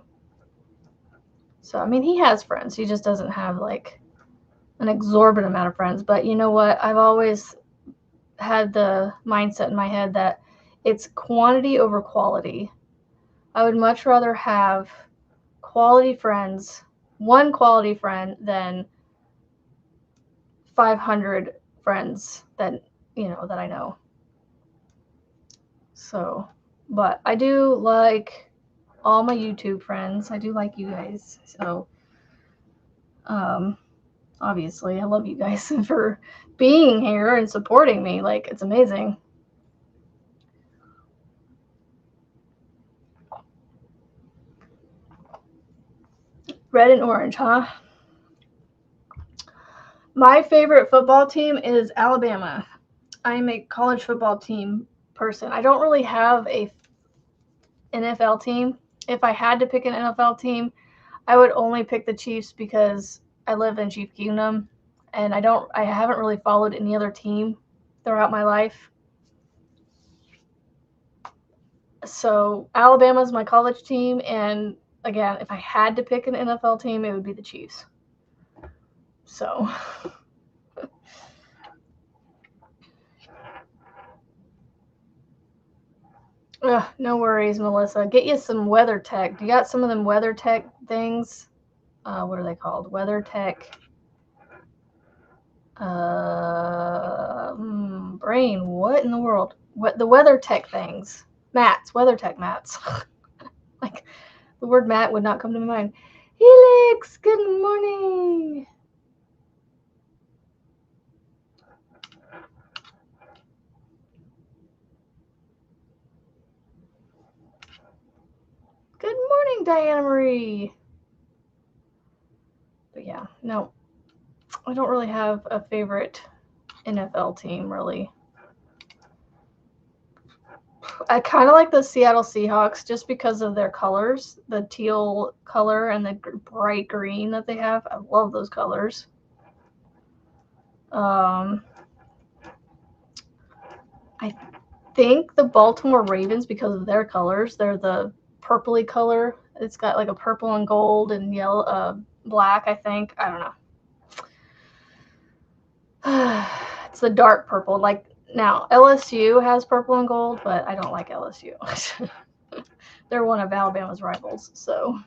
So, I mean, he has friends. He just doesn't have like an exorbitant amount of friends. But you know what? I've always had the mindset in my head that it's quantity over quality. I would much rather have quality friends, one quality friend, than 500 friends that, that I know. So, but I do like all my YouTube friends. I do like you guys. So, obviously, I love you guys for being here and supporting me. Like, it's amazing. Red and orange, huh? My favorite football team is Alabama. I'm a college football team person. I don't really have a NFL team. If I had to pick an NFL team, I would only pick the Chiefs because I live in Chief Kingdom and I haven't really followed any other team throughout my life. So Alabama's my college team, and again, if I had to pick an NFL team, it would be the Chiefs. So no worries, Melissa. Get you some WeatherTech. You got some of them WeatherTech things? What are they called? WeatherTech. Brain. What in the world? What the WeatherTech things? Mats. WeatherTech mats. Like the word mat would not come to my mind. Helix. Good morning. Good morning, Diana Marie. But yeah, no, I don't really have a favorite NFL team, really. I kind of like the Seattle Seahawks just because of their colors, the teal color and the bright green that they have. I love those colors. I think the Baltimore Ravens, because of their colors, they're the purpley color. It's got like a purple and gold and yellow, black, I think. I don't know. It's the dark purple. Like now, LSU has purple and gold, but I don't like LSU. They're one of Alabama's rivals. So,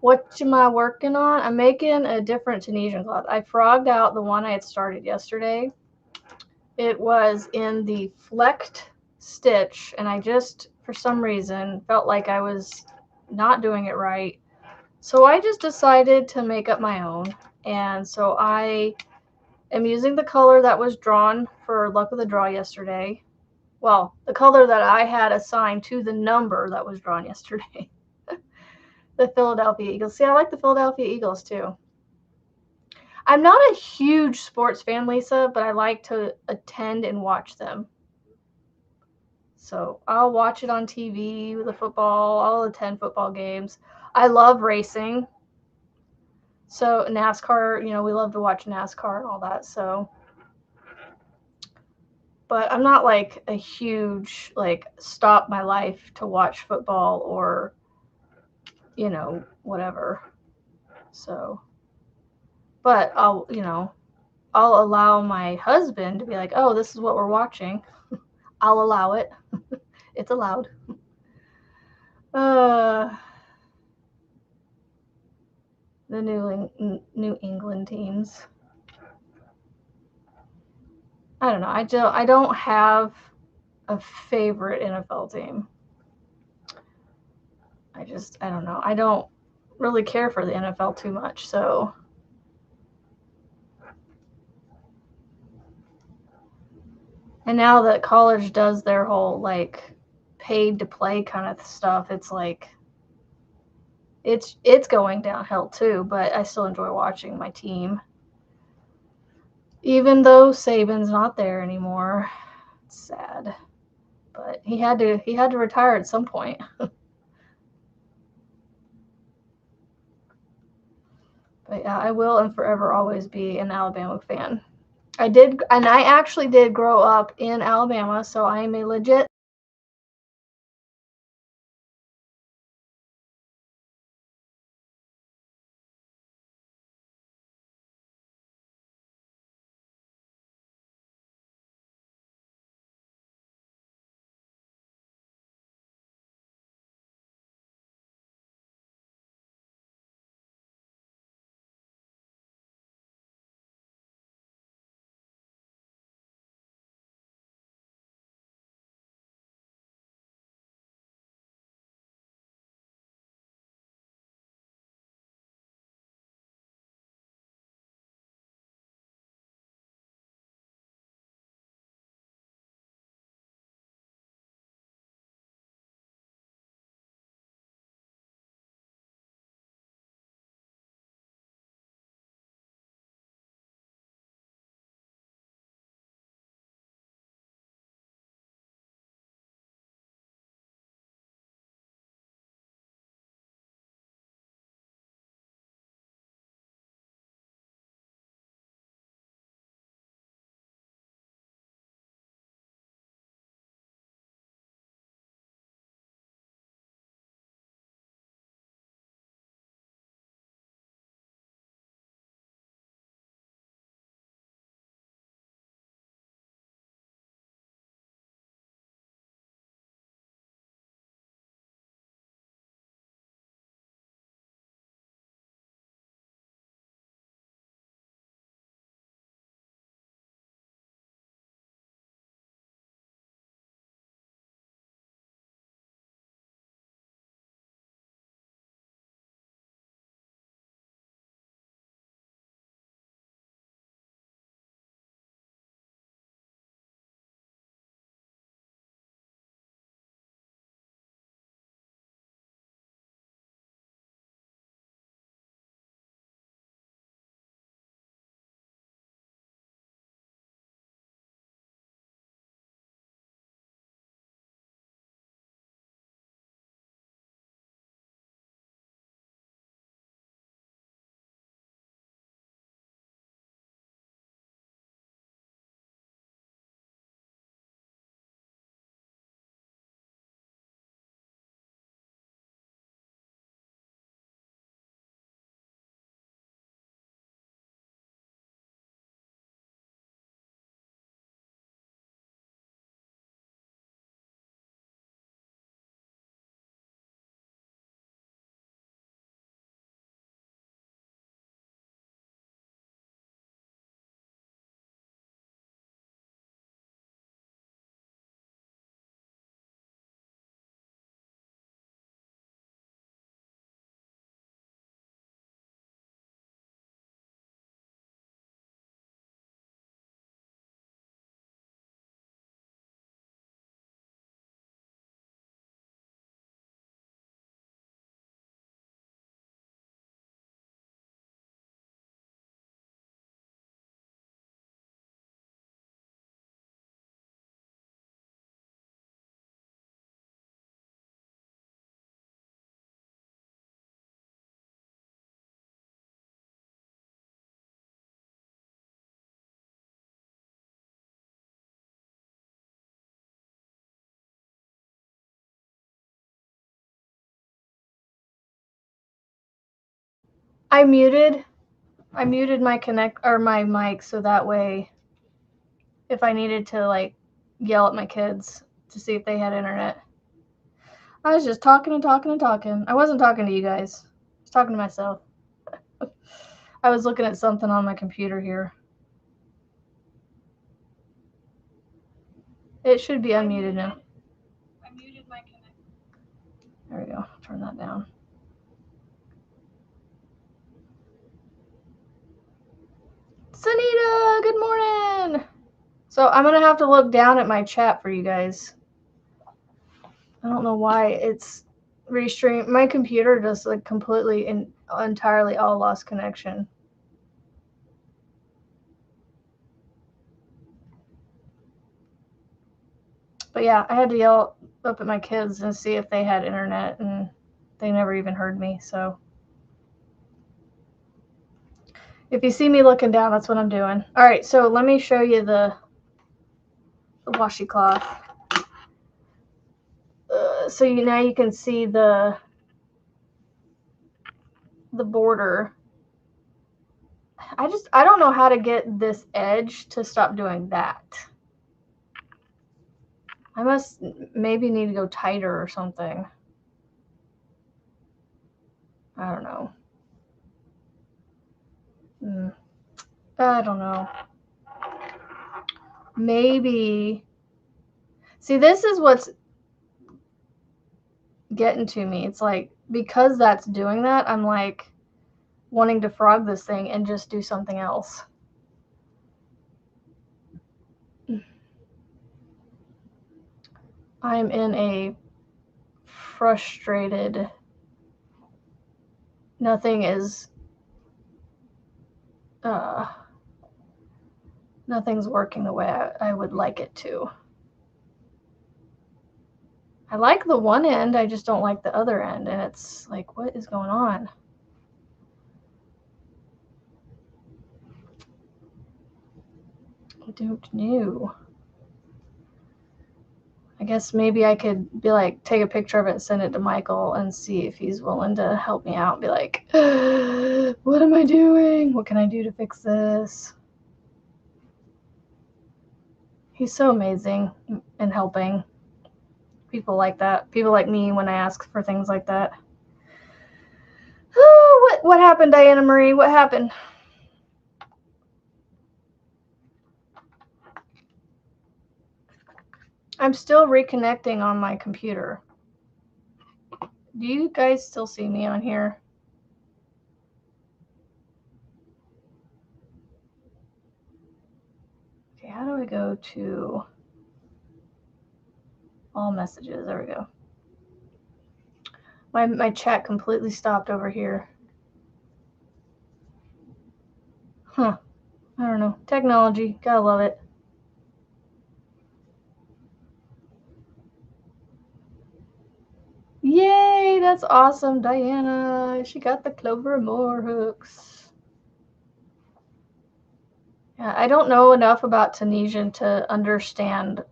what am I working on? I'm making a different Tunisian cloth. I frogged out the one I had started yesterday. It was in the flecked stitch, and I just, for some reason, felt like I was not doing it right. So I just decided to make up my own. And so I am using the color that was drawn for Luck of the Draw yesterday. Well, the color that I had assigned to the number that was drawn yesterday. The Philadelphia Eagles. See, I like the Philadelphia Eagles too. I'm not a huge sports fan, Lisa, but I like to attend and watch them. So I'll watch it on TV with the football. I'll attend football games. I love racing. So NASCAR, we love to watch NASCAR and all that. So, but I'm not like a huge, like, stop my life to watch football or, whatever. So, but I'll allow my husband to be like, oh, this is what we're watching. I'll allow it. It's allowed. The New England teams. I don't know. I don't have a favorite NFL team. I don't know. I don't really care for the NFL too much, so. And now that college does their whole, like, paid to play kind of stuff, it's like, it's going downhill too, but I still enjoy watching my team. Even though Saban's not there anymore. It's sad. But he had to retire at some point. But yeah, I will and forever always be an Alabama fan. I actually did grow up in Alabama, so I am a legit I muted my mic so that way if I needed to like yell at my kids to see if they had internet. I was just talking and talking and talking. I wasn't talking to you guys. I was talking to myself. I was looking at something on my computer here. It should be unmuted now. I muted my connect. There we go. Turn that down. Sunita, good morning. So I'm gonna have to look down at my chat for you guys. I don't know why it's restream. My computer just like completely and entirely all lost connection. But yeah, I had to yell up at my kids and see if they had internet, and they never even heard me. So if you see me looking down, that's what I'm doing. All right, so let me show you the washi cloth. So now you can see the border. I don't know how to get this edge to stop doing that. I must maybe need to go tighter or something. I don't know. I don't know. Maybe. See, this is what's getting to me. It's like, because that's doing that, I'm like wanting to frog this thing and just do something else. I'm in a frustrated, nothing's working the way I would like it to. I like the one end, I just don't like the other end, and it's like, what is going on? I don't know. I guess maybe I could be like, take a picture of it and send it to Michael and see if he's willing to help me out and be like, what am I doing? What can I do to fix this? He's so amazing in helping people like that. People like me when I ask for things like that. Oh, what happened, Diana Marie? What happened? I'm still reconnecting on my computer. Do you guys still see me on here? Okay, how do I go to all messages? There we go. My chat completely stopped over here. Huh. I don't know. Technology. Gotta love it. Yay! That's awesome, Diana. She got the Clover Moore hooks. Yeah, I don't know enough about Tunisian to understand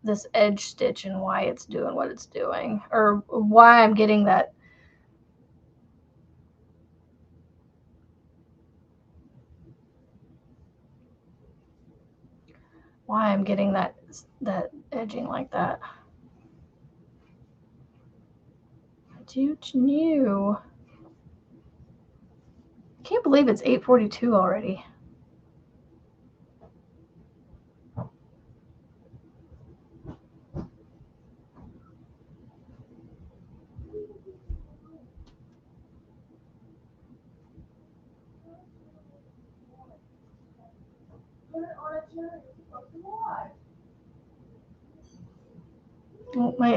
this edge stitch and why it's doing what it's doing, or why I'm getting that. Why I'm getting that edging like that. Dude, new. Can't believe it's 8:42 already.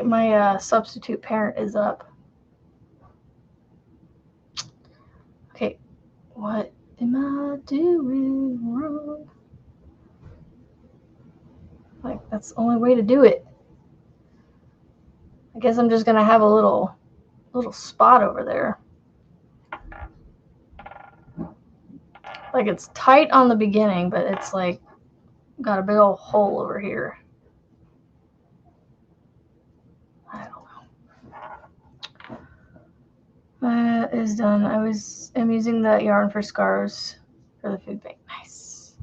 My substitute parent is up. Okay, what am I doing wrong? Like, that's the only way to do it. I guess I'm just gonna have a little spot over there. Like, it's tight on the beginning, but it's like got a big old hole over here. I don't know. That is done. I'm using the yarn for scars for the food bank. Nice.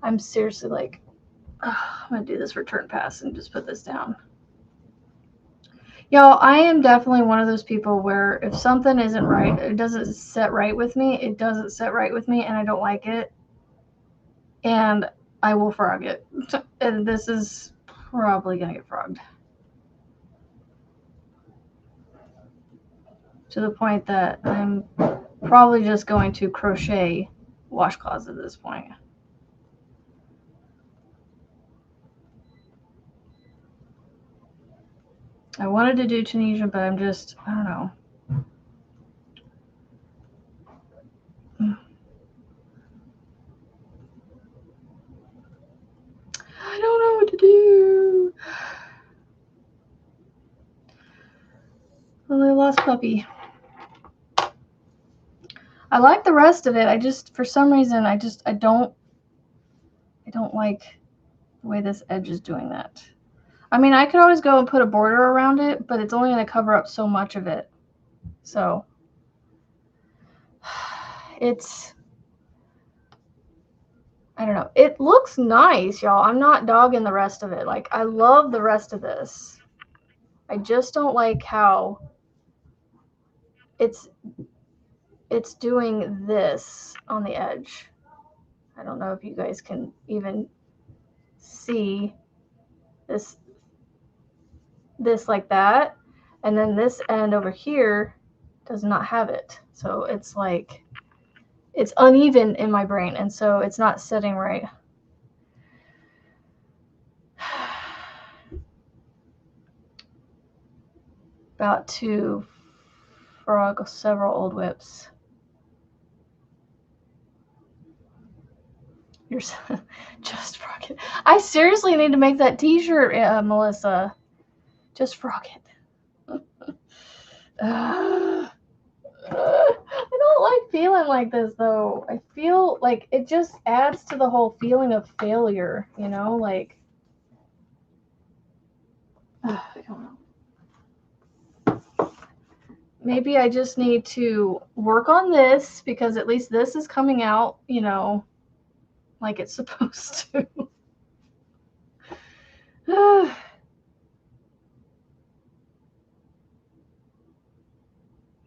I'm seriously like, I'm gonna do this return pass and just put this down. Y'all, I am definitely one of those people where if something isn't right, it doesn't set right with me, it doesn't set right with me, and I don't like it, and I will frog it. And this is probably gonna get frogged. To the point that I'm probably just going to crochet washcloths at this point. I wanted to do Tunisia, but I don't know. I don't know what to do. Well, I lost puppy. I like the rest of it. For some reason, I don't like the way this edge is doing that. I mean, I could always go and put a border around it, but it's only going to cover up so much of it. So, I don't know. It looks nice, y'all. I'm not dogging the rest of it. Like, I love the rest of this. I just don't like how it's doing this on the edge. I don't know if you guys can even see this like that. And then this end over here does not have it. So it's like, it's uneven in my brain, and so it's not sitting right. About to frog several old whips. You're just frog it. I seriously need to make that t-shirt, Melissa. Just frog it. I don't like feeling like this, though. I feel like it just adds to the whole feeling of failure, you know? Like, I don't know. Maybe I just need to work on this, because at least this is coming out, you know, like it's supposed to.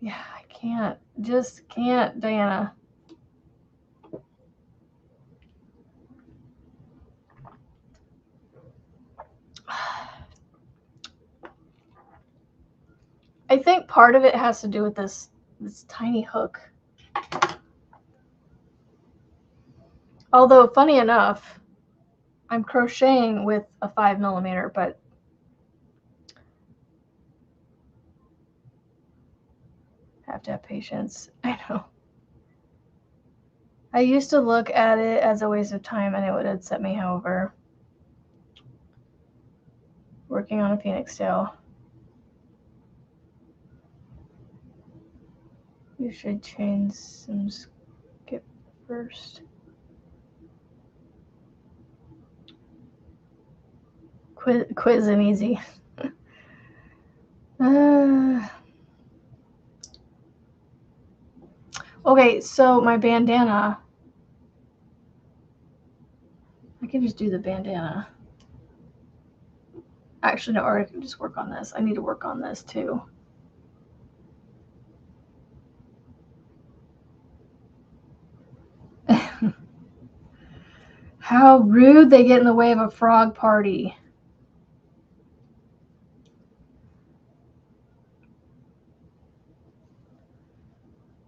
Yeah, I can't. Just can't, Diana. I think part of it has to do with this tiny hook. Although, funny enough, I'm crocheting with a 5mm, but have to have patience. I know. I used to look at it as a waste of time, and it would upset me, however. Working on a phoenix tail. You should change some skip first. Quiz and easy. Okay, so my bandana. I can just do the bandana. Actually, no, or I can just work on this. I need to work on this too. How rude, they get in the way of a frog party.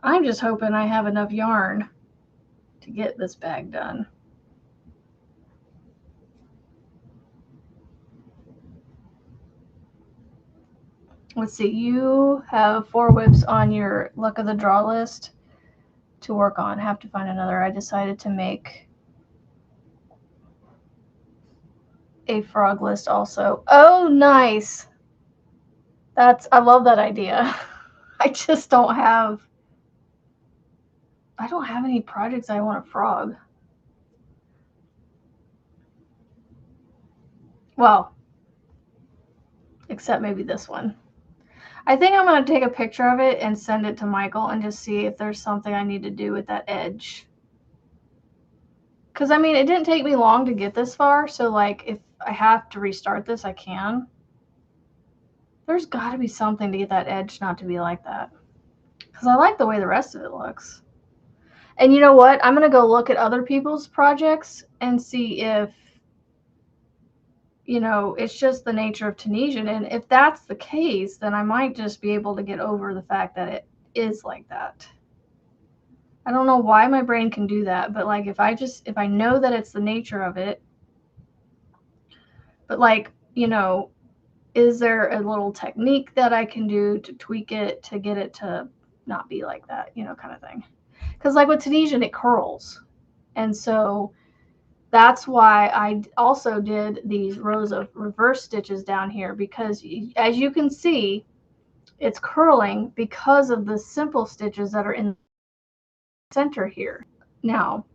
I'm just hoping I have enough yarn to get this bag done. Let's see, you have 4 whips on your luck of the draw list to work on. Have to find another. I decided to make a frog list also. Oh, nice. I love that idea. I just don't have any projects I want to frog. Well, except maybe this one. I think I'm going to take a picture of it and send it to Michael and just see if there's something I need to do with that edge. Because, I mean, it didn't take me long to get this far, so, like, if I have to restart this, I can. There's got to be something to get that edge not to be like that. Because I like the way the rest of it looks. And you know what? I'm going to go look at other people's projects and see if, you know, it's just the nature of Tunisian. And if that's the case, then I might just be able to get over the fact that it is like that. I don't know why my brain can do that, but like if I know that it's the nature of it, but like, you know, is there a little technique that I can do to tweak it to get it to not be like that, you know, kind of thing. Because like with Tunisian, it curls. And so that's why I also did these rows of reverse stitches down here, because as you can see, it's curling because of the simple stitches that are in the center here. Now,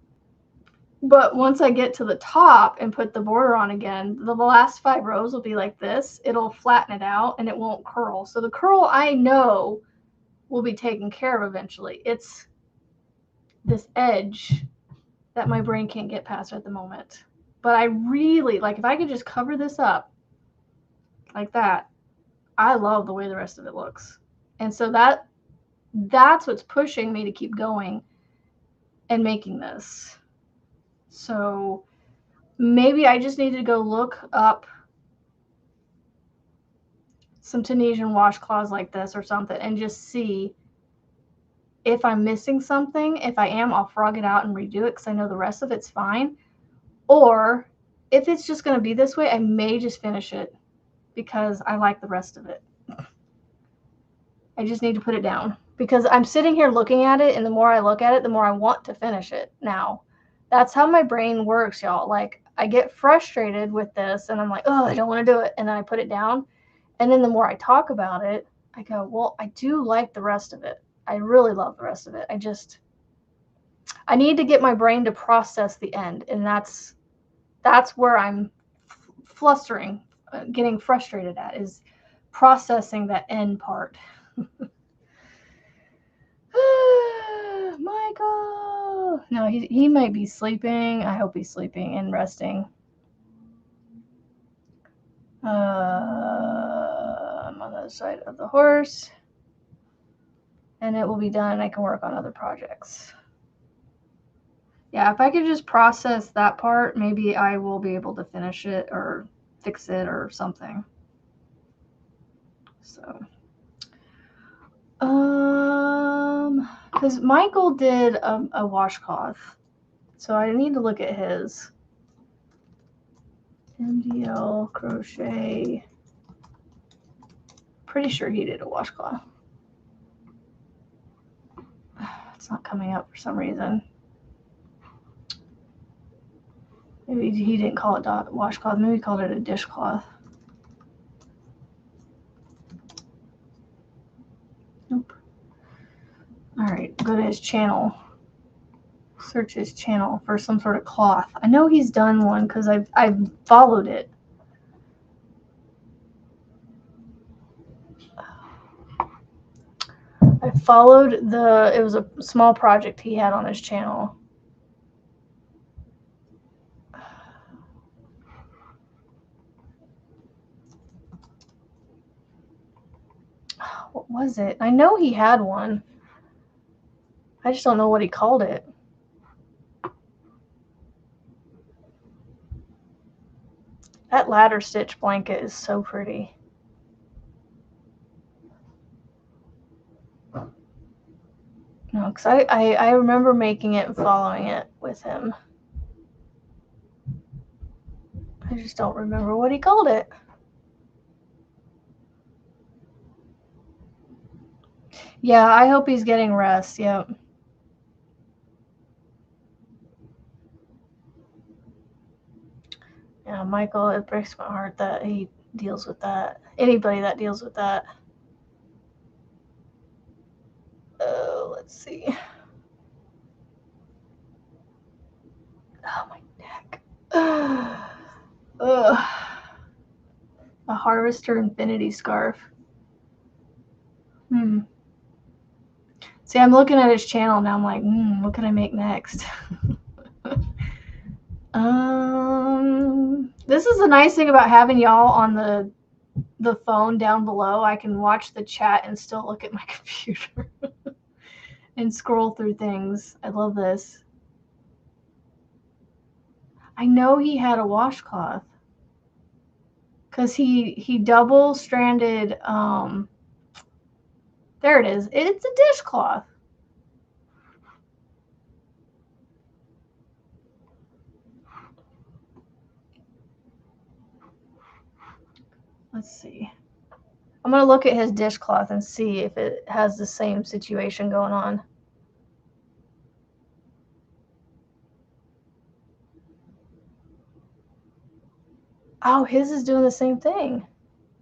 but once I get to the top and put the border on again, the last 5 rows will be like this. It'll flatten it out and it won't curl. So the curl I know will be taken care of eventually. It's this edge that my brain can't get past at the moment. But I really, like, if I could just cover this up like that, I love the way the rest of it looks. And so that's what's pushing me to keep going and making this. So maybe I just need to go look up some Tunisian washcloths like this or something and just see if I'm missing something. If I am, I'll frog it out and redo it because I know the rest of it's fine. Or if it's just going to be this way, I may just finish it because I like the rest of it. I just need to put it down because I'm sitting here looking at it, and the more I look at it, the more I want to finish it now. That's how my brain works, y'all. Like, I get frustrated with this, and I'm like, oh, I don't want to do it, and then I put it down. And then the more I talk about it, I go, well, I do like the rest of it. I really love the rest of it. I need to get my brain to process the end, and that's where I'm flustering, getting frustrated at, is processing that end part. Michael! No, he might be sleeping. I hope he's sleeping and resting. I'm on the other side of the horse. And it will be done. I can work on other projects. Yeah, if I could just process that part, maybe I will be able to finish it or fix it or something. So, because Michael did a washcloth, so I need to look at his. MDL crochet. Pretty sure he did a washcloth. It's not coming up for some reason. Maybe he didn't call it washcloth. Maybe he called it a dishcloth. Nope. All right, go to his channel. Search his channel for some sort of cloth. I know he's done one because I've followed it. I followed it was a small project he had on his channel. What was it? I know he had one. I just don't know what he called it. That ladder stitch blanket is so pretty. No, because I remember making it and following it with him. I just don't remember what he called it. Yeah, I hope he's getting rest. Yep. Yeah, Michael, it breaks my heart that he deals with that. Anybody that deals with that. Oh, let's see. Oh, my neck. Ugh. A Harvester Infinity Scarf. See, I'm looking at his channel now. I'm like, what can I make next? This is the nice thing about having y'all on the phone down below. I can watch the chat and still look at my computer and scroll through things. I love this. I know he had a washcloth because he double stranded. There it is. It's a dishcloth. Let's see. I'm going to look at his dishcloth and see if it has the same situation going on. Oh, his is doing the same thing.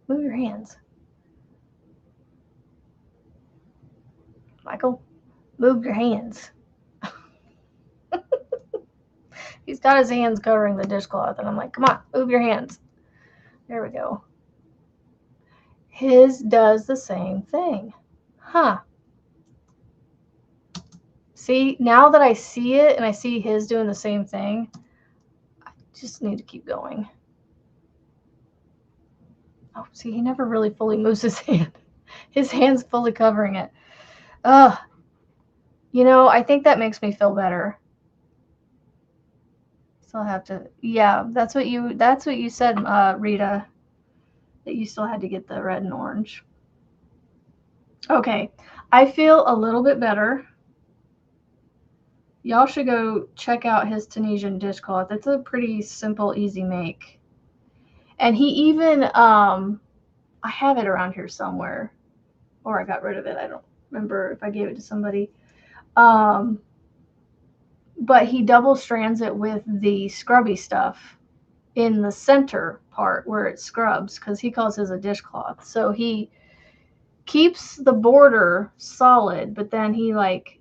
Move your hands. Michael, move your hands. He's got his hands covering the dishcloth, and I'm like, come on, move your hands. There we go. His does the same thing. Huh. See, now that I see it and I see his doing the same thing, I just need to keep going. Oh, see, he never really fully moves his hand. His hand's fully covering it. Ugh. You know, I think that makes me feel better. So I'll have to, yeah, that's what you said, Rita, that you still had to get the red and orange. Okay, I feel a little bit better. Y'all should go check out his Tunisian dishcloth. It's a pretty simple, easy make. And he even, I have it around here somewhere, or I got rid of it. I don't remember if I gave it to somebody. But he double strands it with the scrubby stuff in the center part where it scrubs, because he calls his a dishcloth. So he keeps the border solid, but then he like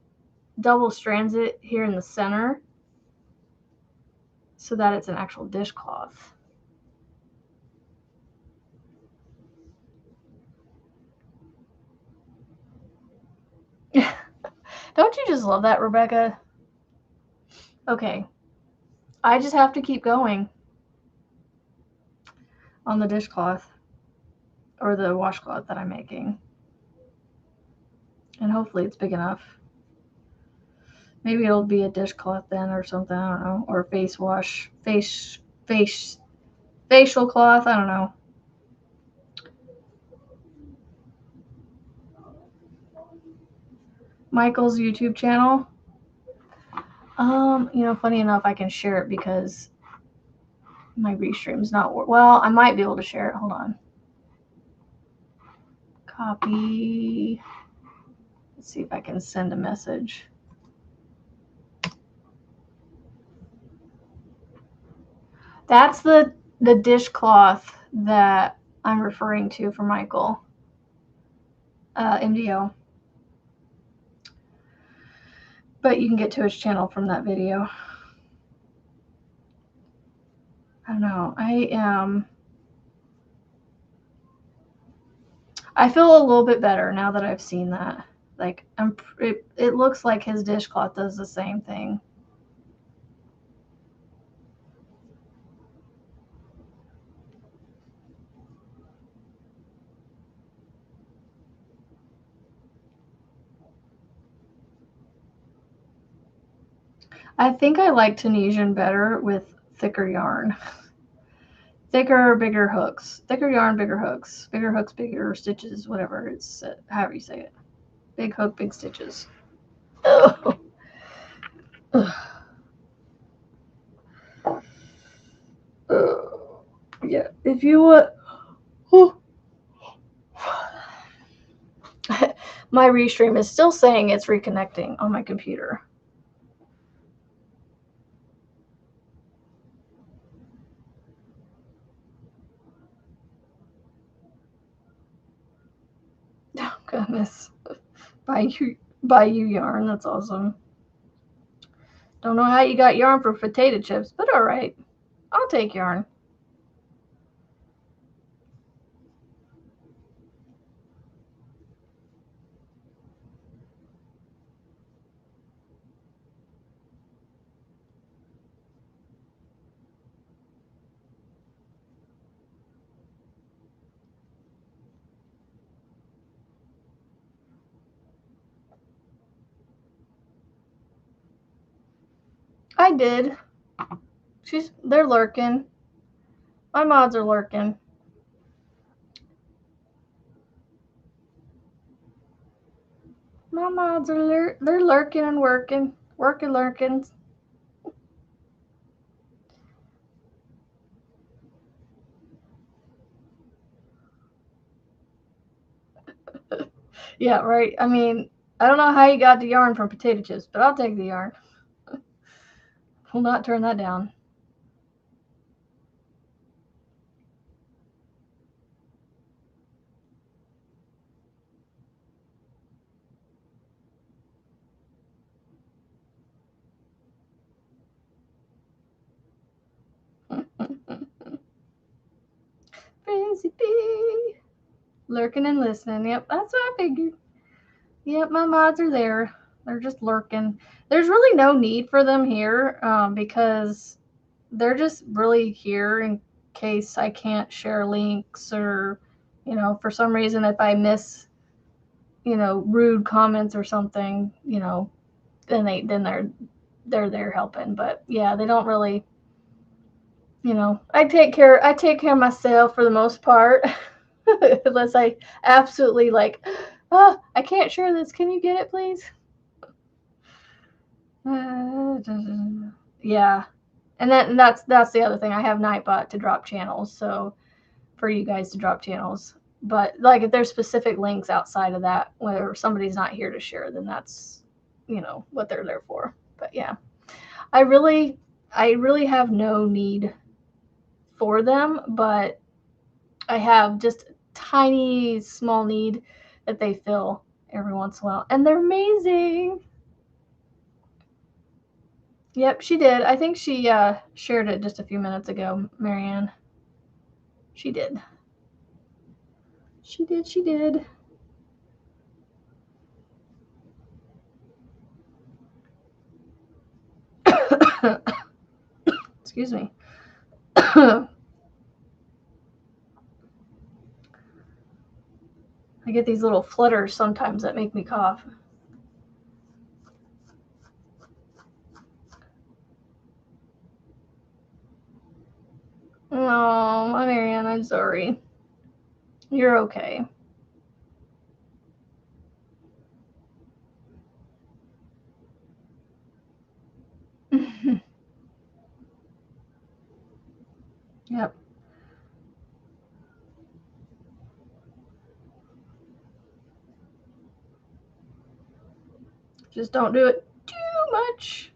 double strands it here in the center so that it's an actual dishcloth. Don't you just love that, Rebecca? Okay, I just have to keep going on the dishcloth or the washcloth that I'm making, and hopefully it's big enough. Maybe it'll be a dishcloth then or something, I don't know, or face wash, facial cloth, I don't know. Michael's YouTube channel. You know, funny enough, I can share it because my restream's not, well, I might be able to share it. Hold on. Copy. Let's see if I can send a message. That's the dishcloth that I'm referring to for Michael. MDO. But you can get to his channel from that video. I don't know. I feel a little bit better now that I've seen that. Like, it looks like his dishcloth does the same thing. I think I like Tunisian better with thicker yarn. Thicker, bigger hooks. Thicker yarn, bigger hooks. Bigger hooks, bigger stitches, whatever. It's however you say it. Big hook, big stitches. Oh. Yeah, if you want. My restream is still saying it's reconnecting on my computer. Oh goodness. Buy you yarn, that's awesome. Don't know how you got yarn for potato chips, but alright. I'll take yarn. I did. They're lurking. My mods are lurking. My mods are they're lurking and working. Lurking. Yeah, right. I mean, I don't know how you got the yarn from potato chips, but I'll take the yarn. Will not turn that down. Fancy bee. Lurking and listening. Yep, that's what I figured. Yep, my mods are there. They're just lurking. There's really no need for them here because they're just really here in case I can't share links or, for some reason if I miss, rude comments or something, then they're there helping. But yeah, they don't really, I take care of myself for the most part. Unless I absolutely I can't share this. Can you get it, please? Yeah. And that's the other thing. I have Nightbot to drop channels, so for you guys to drop channels. But if there's specific links outside of that where somebody's not here to share, then that's what they're there for. But yeah. I really have no need for them, but I have just a tiny small need that they fill every once in a while. And they're amazing. Yep, she did. I think she shared it just a few minutes ago, Marianne. She did. She did. Excuse me. I get these little flutters sometimes that make me cough. Oh, Marianne, I'm sorry. You're okay. Yep. Just don't do it too much.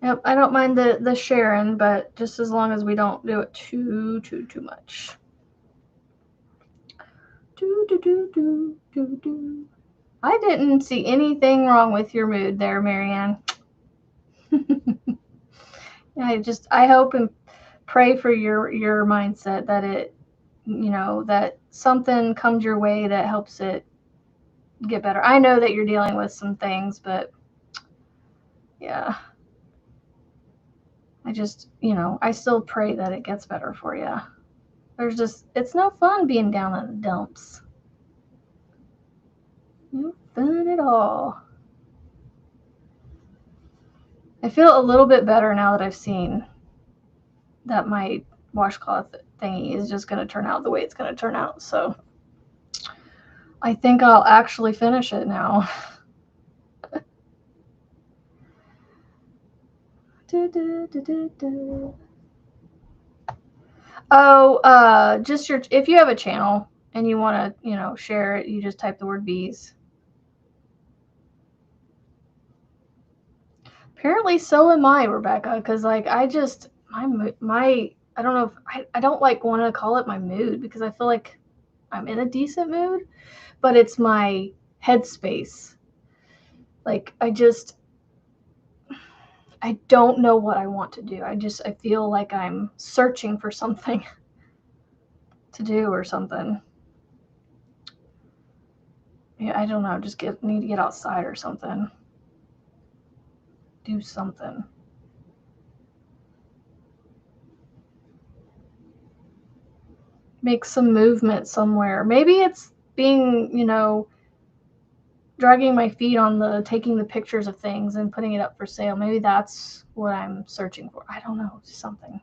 Yep, I don't mind the sharing, but just as long as we don't do it too much. Do. I didn't see anything wrong with your mood there, Marianne. I hope and pray for your mindset that it, that something comes your way that helps it get better. I know that you're dealing with some things, but yeah. I still pray that it gets better for you. It's no fun being down in the dumps. No fun at all. I feel a little bit better now that I've seen that my washcloth thingy is just going to turn out the way it's going to turn out. So I think I'll actually finish it now. Oh, just if you have a channel and you want to, share it, you just type the word bees. Apparently so am I, Rebecca, because I just my I don't know if I don't want to call it my mood because I feel like I'm in a decent mood, but it's my headspace. I don't know what I want to do. I feel like I'm searching for something to do or something. Yeah, I don't know. Just need to get outside or something. Do something. Make some movement somewhere. Maybe it's being, you know, dragging my feet on the taking the pictures of things and putting it up for sale. Maybe that's what I'm searching for. I don't know, something.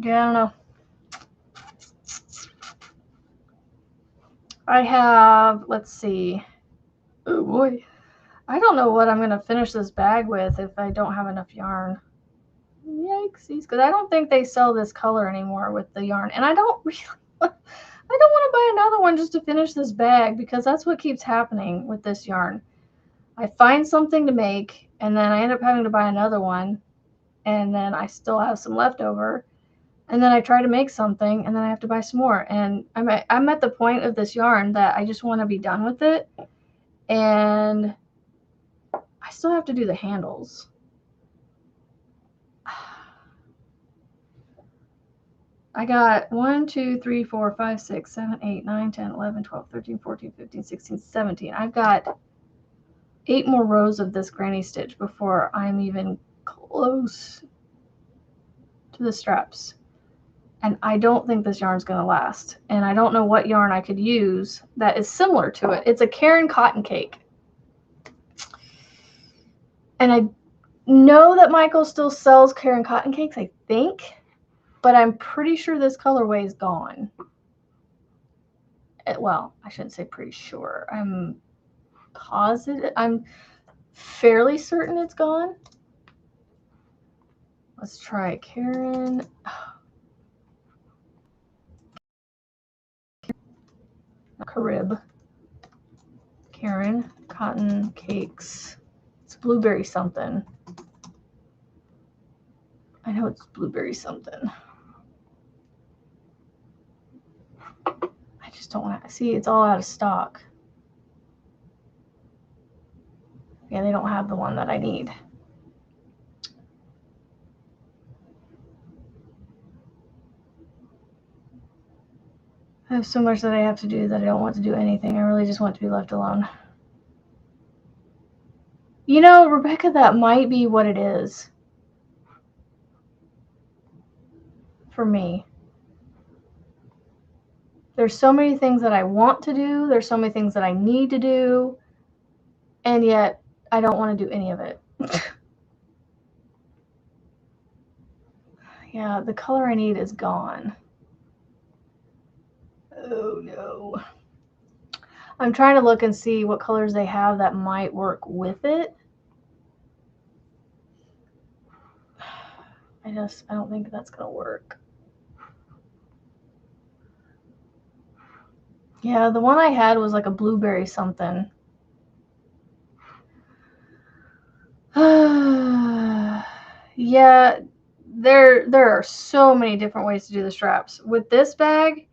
Yeah, I don't know. I have, let's see. Oh boy. I don't know what I'm going to finish this bag with if I don't have enough yarn. Yikesies, because I don't think they sell this color anymore with the yarn. And I don't really, I don't want to buy another one just to finish this bag, because that's what keeps happening with this yarn. I find something to make, and then I end up having to buy another one, and then I still have some left over, and then I try to make something, and then I have to buy some more. And I'm at the point of this yarn that I just want to be done with it, and I still have to do the handles. I got 1, 2, 3, 4, 5, 6, 7, 8, 9, 10, 11, 12, 13, 14, 15, 16, 17. I've got 8 more rows of this granny stitch before I'm even close to the straps. And I don't think this yarn's going to last. And I don't know what yarn I could use that is similar to it. It's a Caron cotton cake. And I know that Michael still sells Caron cotton cakes, I think. But I'm pretty sure this colorway is gone. Well, I shouldn't say pretty sure. I'm positive. I'm fairly certain it's gone. Let's try Caron. Carib. Caron cotton cakes. It's blueberry something. I know it's blueberry something. I just don't want to see. It's all out of stock. Yeah, they don't have the one that I need. I have so much that I have to do that I don't want to do anything. I really just want to be left alone. You know, Rebecca, that might be what it is for me. There's so many things that I want to do. There's so many things that I need to do. And yet, I don't want to do any of it. Yeah, the color I need is gone. Oh, no. I'm trying to look and see what colors they have that might work with it. I don't think that's going to work. Yeah, the one I had was like a blueberry something. Yeah, there are so many different ways to do the straps. With this bag,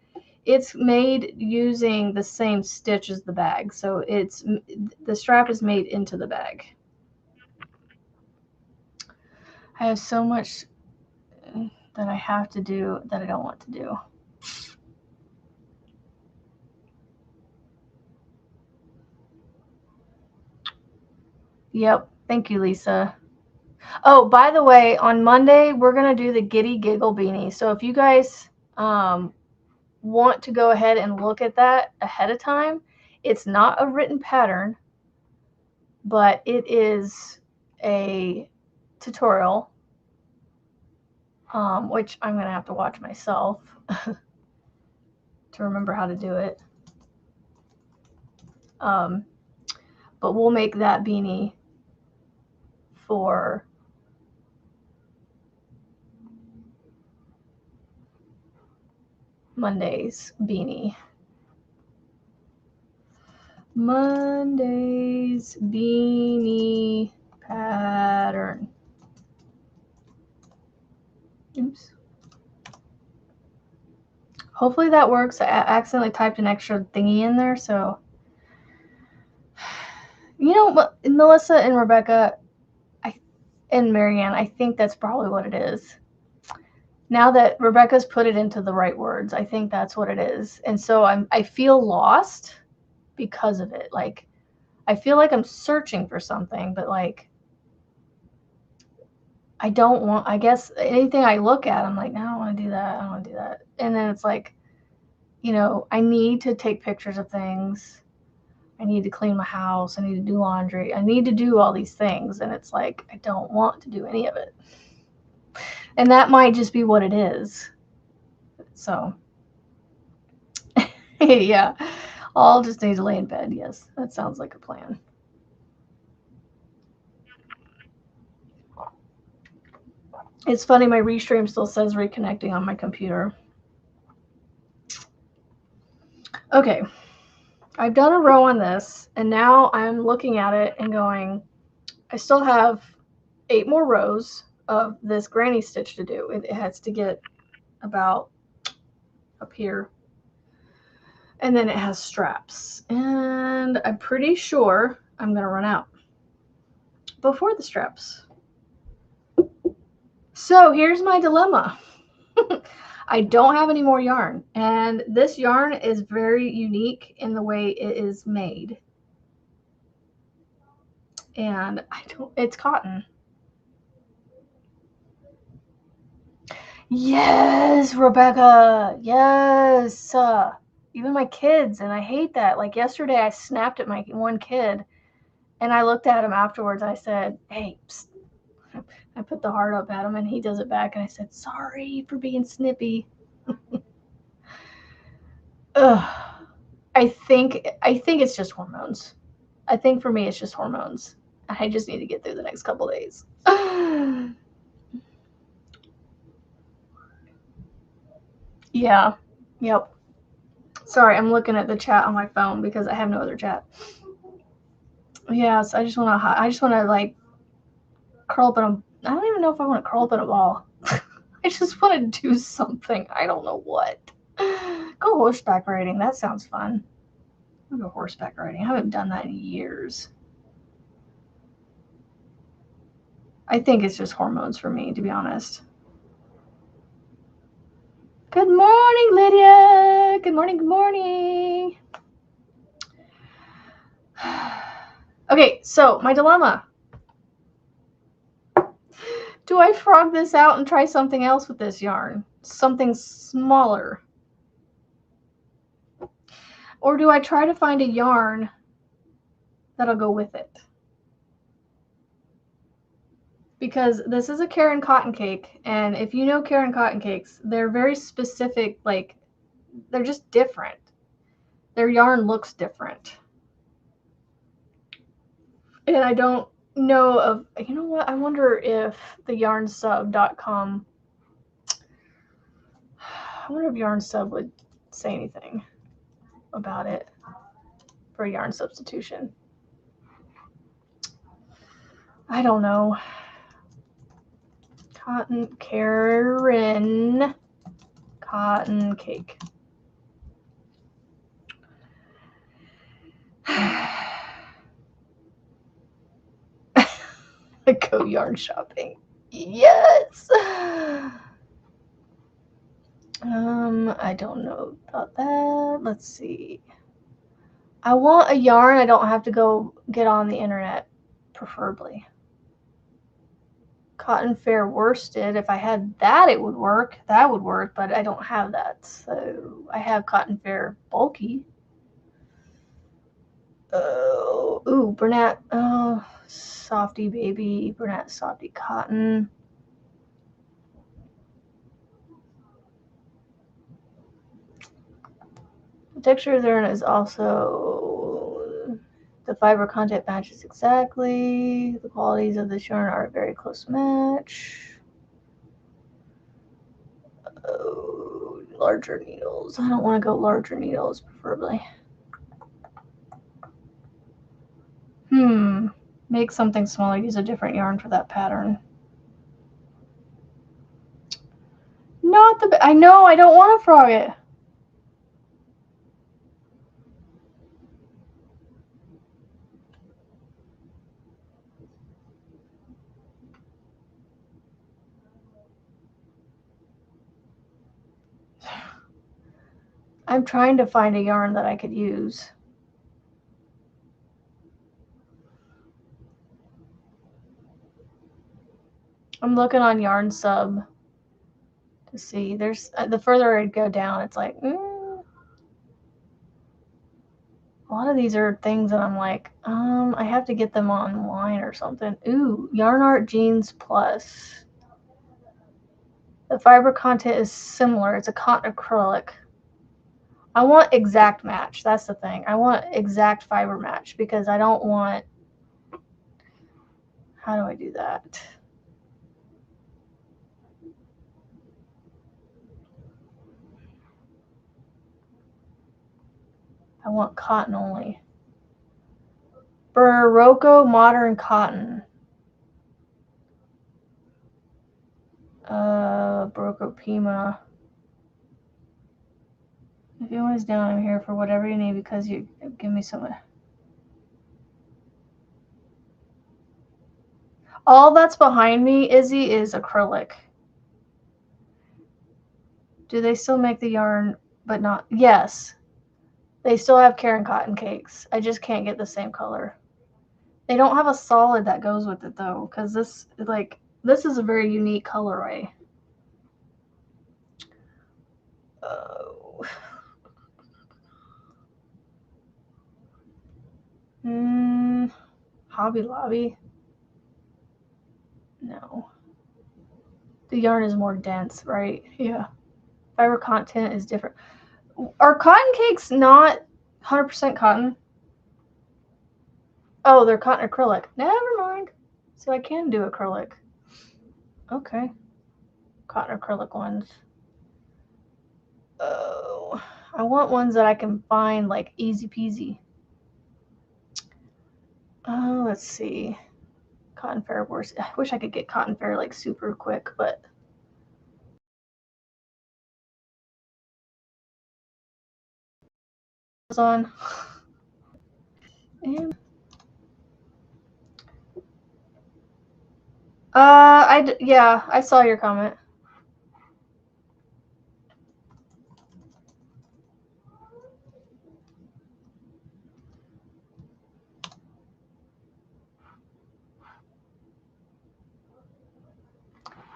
it's made using the same stitch as the bag. So the strap is made into the bag. I have so much that I have to do that I don't want to do. Yep. Thank you, Lisa. Oh, by the way, on Monday, we're going to do the Giddy Giggle beanie. So if you guys want to go ahead and look at that ahead of time, it's not a written pattern, but it is a tutorial, which I'm going to have to watch myself to remember how to do it. But we'll make that beanie for Monday's beanie. Monday's beanie pattern. Oops. Hopefully that works. I accidentally typed an extra thingy in there, so. You know, Melissa and Rebecca and Marianne, I think that's probably what it is. Now that Rebecca's put it into the right words, I think that's what it is. And so I feel lost because of it. Like, I feel like I'm searching for something, but like, I don't want, I guess anything I look at, I'm like, no, I don't want to do that. I don't want to do that. And then it's like, you know, I need to take pictures of things. I need to clean my house. I need to do laundry. I need to do all these things. And it's like, I don't want to do any of it. And that might just be what it is. So, yeah, I'll just need to lay in bed. Yes, that sounds like a plan. It's funny, my restream still says reconnecting on my computer. Okay, I've done a row on this, and now I'm looking at it and going, I still have 8 more rows of this granny stitch to do. It has to get about up here. And then it has straps. And I'm pretty sure I'm going to run out before the straps. So here's my dilemma. I don't have any more yarn, and this yarn is very unique in the way it is made. And it's cotton. Yes, Rebecca. Yes. Even my kids, and I hate that. Like yesterday, I snapped at my one kid, and I looked at him afterwards. I said, hey, psst. I put the heart up at him, and he does it back, and I said, sorry for being snippy. Ugh. I think it's just hormones. I think for me, it's just hormones. I just need to get through the next couple days. Yeah. Yep. Sorry, I'm looking at the chat on my phone because I have no other chat. Yes, I just want to like curl up in a. I don't even know if I want to curl up in a ball. I just want to do something. I don't know what. Go horseback riding. That sounds fun. I'll go horseback riding. I haven't done that in years. I think it's just hormones for me, to be honest. Good morning, Lydia. Good morning. Good morning. Okay, so my dilemma. Do I frog this out and try something else with this yarn? Something smaller? Or do I try to find a yarn that'll go with it? Because this is a Karen cotton cake, and if you know Karen cotton cakes, they're very specific, like, they're just different. Their yarn looks different. And I don't know of, you know what, I wonder if the yarnsub.com, I wonder if Yarnsub would say anything about it for yarn substitution. I don't know. Karen cotton cake. Go yarn shopping. Yes. I don't know about that. Let's see. I want a yarn I don't have to go get on the internet, preferably. Cotton Fair worsted. If I had that, it would work. That would work, but I don't have that. So I have Cotton Fair bulky. Oh, ooh, Bernat. Oh, Softy Baby. Bernat Softy Cotton. The texture there is also, the fiber content matches exactly. The qualities of this yarn are a very close match. Oh, larger needles. I don't want to go larger needles, preferably. Make something smaller. Use a different yarn for that pattern. Not the. I know. I don't want to frog it. I'm trying to find a yarn that I could use. I'm looking on Yarn Sub to see. There's the further I go down, it's like, a lot of these are things that I'm like, I have to get them online or something. Ooh, Yarn Art Jeans Plus. The fiber content is similar. It's a cotton acrylic. I want exact match. That's the thing. I want exact fiber match because I don't want... How do I do that? I want cotton only. Barocco Modern Cotton. Barocco Pima. If anyone's down, I'm here for whatever you need because you give me some... All that's behind me, Izzy, is acrylic. Do they still make the yarn, but not... Yes. They still have Karen Cotton Cakes. I just can't get the same color. They don't have a solid that goes with it, though, because this is a very unique colorway. Oh. Hobby Lobby? No. The yarn is more dense, right? Yeah. Fiber content is different. Are cotton cakes not 100% cotton? Oh, they're cotton acrylic. Never mind. So I can do acrylic. Okay. Cotton acrylic ones. Oh, I want ones that I can find like easy peasy. Oh, let's see. Cotton Fair Wars. I wish I could get Cotton Fair like super quick, but... on. Yeah, I saw your comment.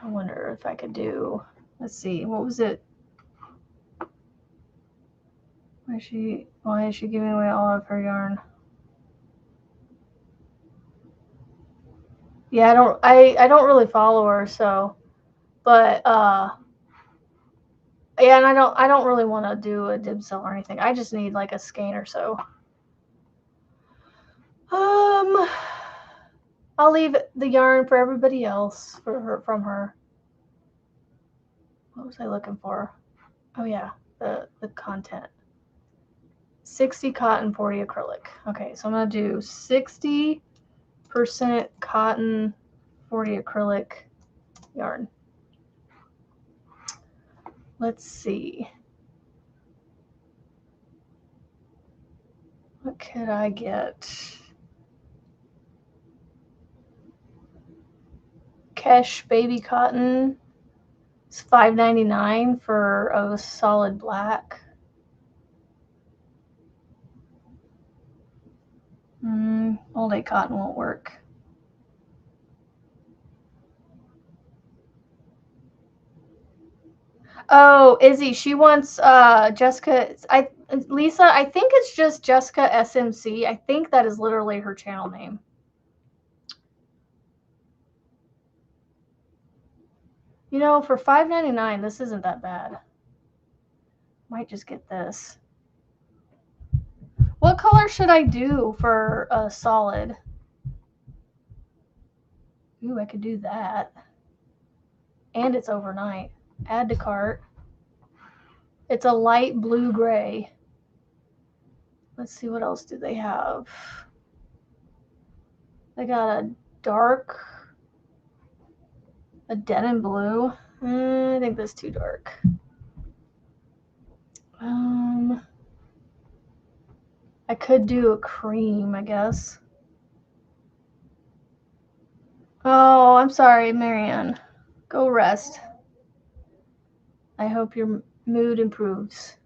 I wonder if I could do... Let's see. What was it? Why is she giving away all of her yarn? Yeah, I don't really follow her, so... But, yeah, and I don't really want to do a dib sell or anything. I just need like a skein or so. I'll leave the yarn for everybody else from her. What was I looking for? Oh yeah, the content. 60 cotton, 40 acrylic. Okay, so I'm gonna do 60% cotton, 40 acrylic yarn. Let's see. What could I get? Kesh baby cotton. It's $5.99 for a solid black. All day cotton won't work. Oh, Izzy, she wants Jessica. Lisa, I think it's just Jessica SMC. I think that is literally her channel name. You know, for $5.99, this isn't that bad. Might just get this. What color should I do for a solid? Ooh, I could do that. And it's overnight. Add to cart. It's a light blue gray. Let's see, what else do they have? They got a dark, a denim blue. I think that's too dark. I could do a cream, I guess. Oh, I'm sorry, Marianne. Go rest. I hope your mood improves.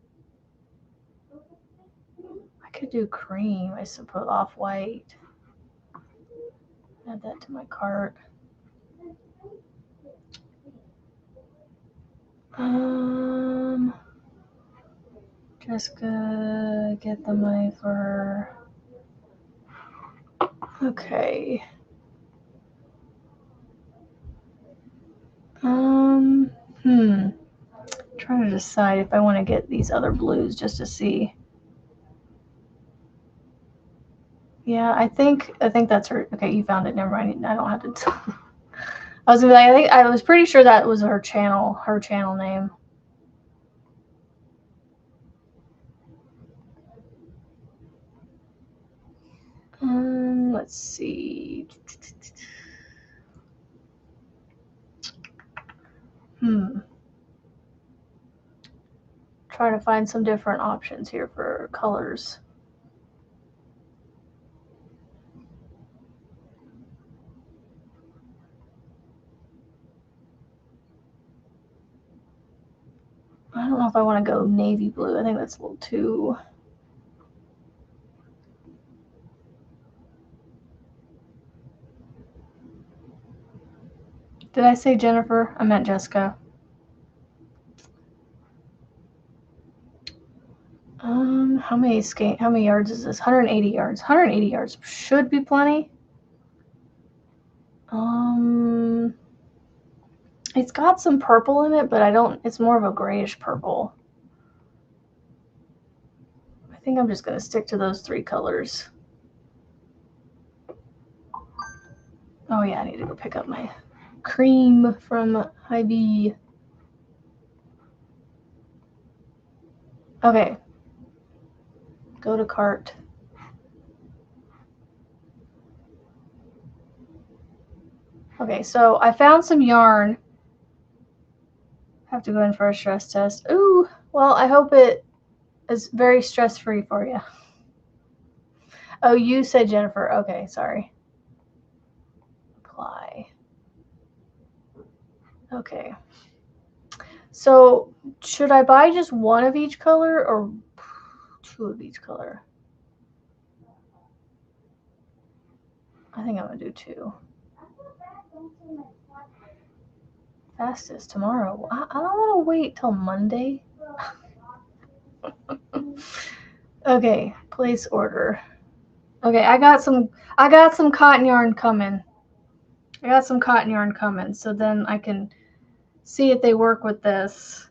I could do cream, I suppose, off-white. Add that to my cart. Jessica, get the money for her. Okay. Trying to decide if I want to get these other blues just to see. Yeah, I think that's her. Okay, you found it. Never mind. I don't have to. I was gonna be like, I was pretty sure that was her channel name. Let's see. Try to find some different options here for colors. I don't know if I want to go navy blue. I think that's a little too. Did I say Jennifer? I meant Jessica. How many yards is this? 180 yards. 180 yards should be plenty. It's got some purple in it, but it's more of a grayish purple. I think I'm just going to stick to those 3 colors. Oh yeah, I need to go pick up my cream from Hy-Vee. Okay. Go to cart. Okay, so I found some yarn. Have to go in for a stress test. Ooh, well, I hope it is very stress-free for you. Oh, you said Jennifer. Okay, sorry. Apply. Okay. So, should I buy just one of each color or 2 of each color? I think I'm going to do 2. Fastest tomorrow. I don't want to wait till Monday. Okay, place order. Okay, I got some cotton yarn coming. So then I can see if they work with this.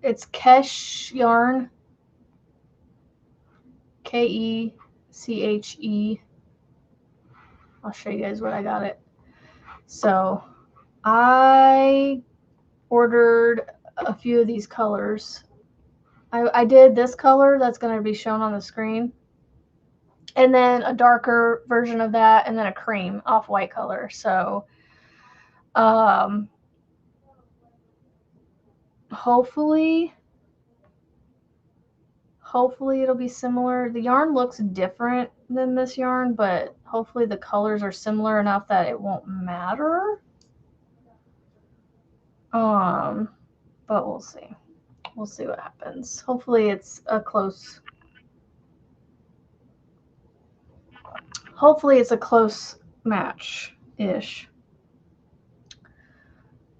It's Kesh yarn. Keche. I'll show you guys where I got it. So I ordered a few of these colors. I did this color that's going to be shown on the screen, and then a darker version of that, and then a cream off-white color. So hopefully it'll be similar. The yarn looks different than this yarn, but hopefully the colors are similar enough that it won't matter. But we'll see. We'll see what happens. Hopefully it's a close match-ish.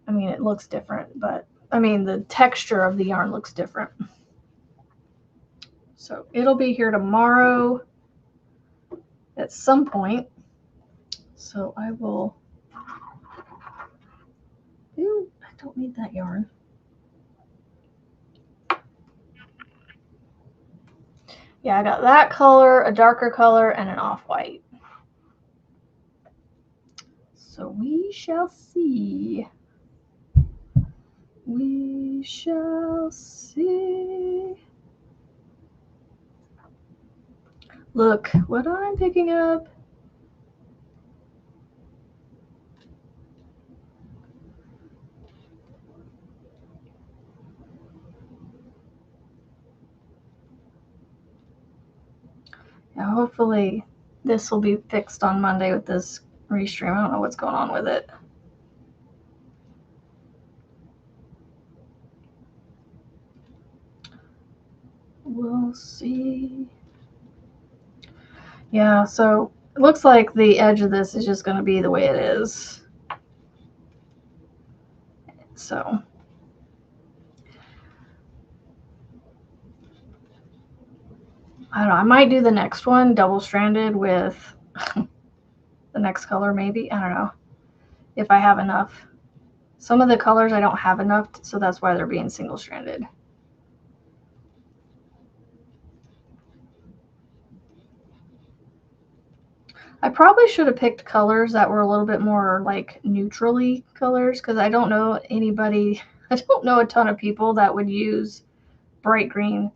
I mean, it looks different, but I mean, the texture of the yarn looks different. So it'll be here tomorrow at some point. So I will. Ew, I don't need that yarn. Yeah, I got that color, a darker color, and an off-white. So we shall see. We shall see. Look what I'm picking up. Yeah, hopefully this will be fixed on Monday with this restream. I don't know what's going on with it. We'll see. Yeah, so it looks like the edge of this is just going to be the way it is. So I don't know. I might do the next one double-stranded with the next color maybe. I don't know if I have enough. Some of the colors I don't have enough, so that's why they're being single-stranded. I probably should have picked colors that were a little bit more like neutrally colors, because I don't know anybody, I don't know a ton of people that would use bright green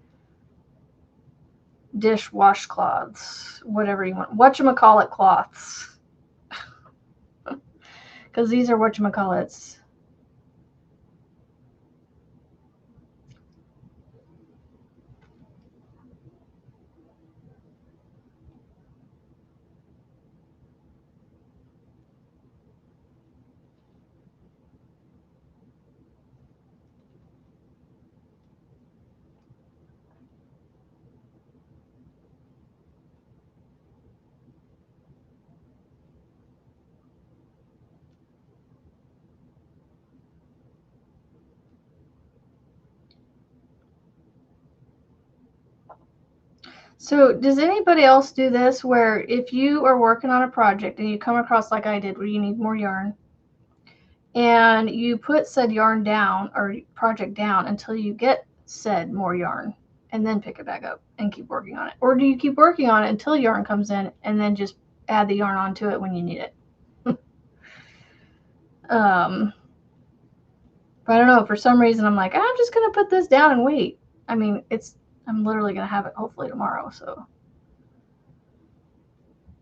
dish washcloths, whatever you want, whatchamacallit cloths, because these are whatchamacallits. So does anybody else do this where if you are working on a project and you come across like I did where you need more yarn and you put said yarn down or project down until you get said more yarn and then pick it back up and keep working on it? Or do you keep working on it until yarn comes in and then just add the yarn onto it when you need it? But I don't know, for some reason I'm like, I'm just gonna put this down and wait. I mean, I'm literally gonna have it hopefully tomorrow, so.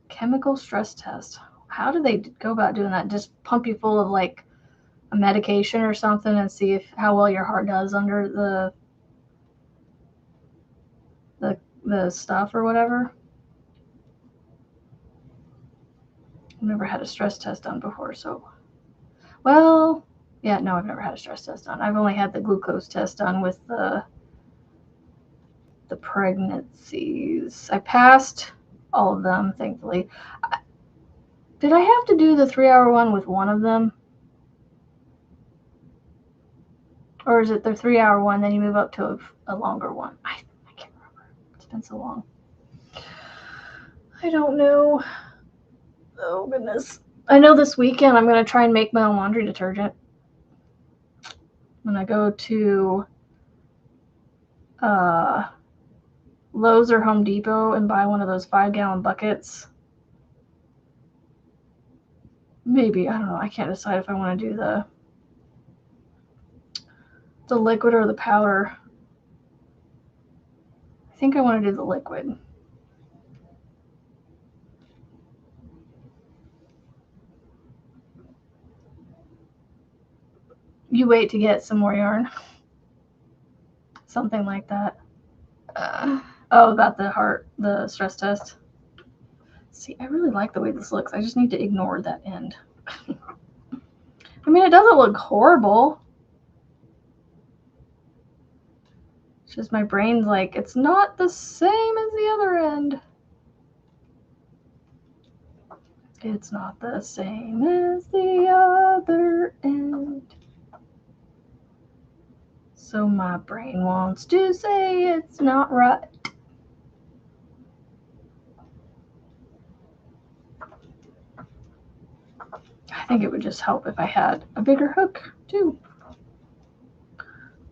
Chemical stress test. How do they go about doing that? Just pump you full of like a medication or something and see how well your heart does under the stuff or whatever. I've never had a stress test done before, so well, yeah, no, I've never had a stress test done. I've only had the glucose test done with the pregnancies. I passed all of them, thankfully. Did I have to do the 3-hour one with one of them? Or is it the 3-hour one, then you move up to a longer one? I can't remember. It's been so long. I don't know. Oh, goodness. I know this weekend I'm going to try and make my own laundry detergent. When I go to Lowe's or Home Depot and buy one of those 5-gallon buckets. Maybe, I don't know. I can't decide if I want to do the liquid or the powder. I think I want to do the liquid. You wait to get some more yarn. Something like that. Oh, about the stress test. See, I really like the way this looks. I just need to ignore that end. I mean, it doesn't look horrible. It's just my brain's like, it's not the same as the other end. It's not the same as the other end. So my brain wants to say it's not right. I think it would just help if I had a bigger hook too.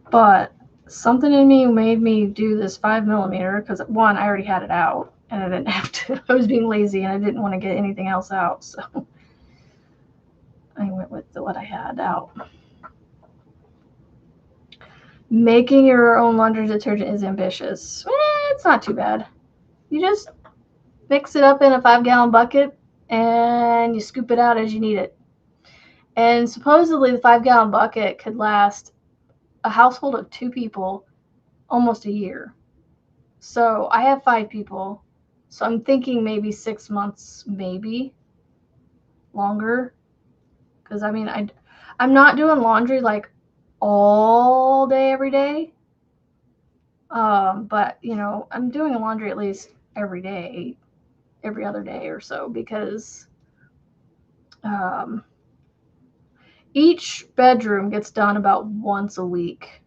But something in me made me do this 5mm because one, I already had it out and I didn't have to. I was being lazy and I didn't want to get anything else out, so I went with what I had out. Making your own laundry detergent is ambitious. It's not too bad. You just mix it up in a 5-gallon bucket and you scoop it out as you need it. And supposedly the 5-gallon bucket could last a household of 2 people almost a year. So I have 5 people. So I'm thinking maybe 6 months, maybe longer. Because I mean, I'm not doing laundry like all day, every day. But you know, I'm doing laundry at least every day, every other day or so, because each bedroom gets done about once a week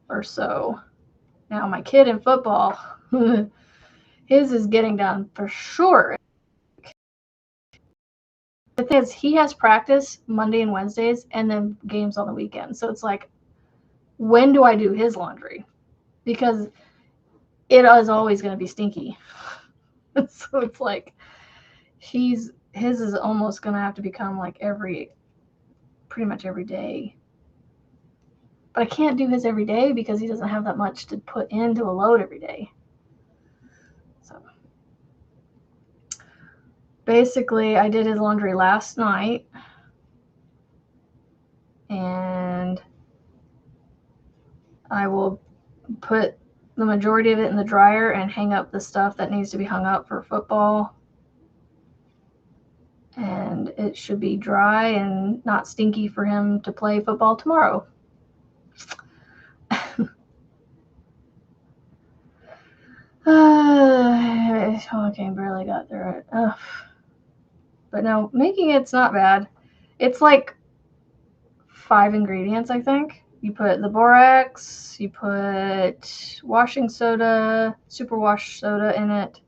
or so. Now my kid in football, His is getting done for sure. The thing is, he has practice Monday and Wednesdays and then games on the weekend. So it's like, when do I do his laundry? Because it is always going to be stinky. So it's like, his is almost going to have to become like pretty much every day. But I can't do his every day because he doesn't have that much to put into a load every day. So basically, I did his laundry last night, and I will put the majority of it in the dryer and hang up the stuff that needs to be hung up for football. And it should be dry and not stinky for him to play football tomorrow. Okay, barely got through it. Ugh. But no, making it's not bad. It's like 5 ingredients, I think. You put the borax, you put washing soda, superwash soda in it,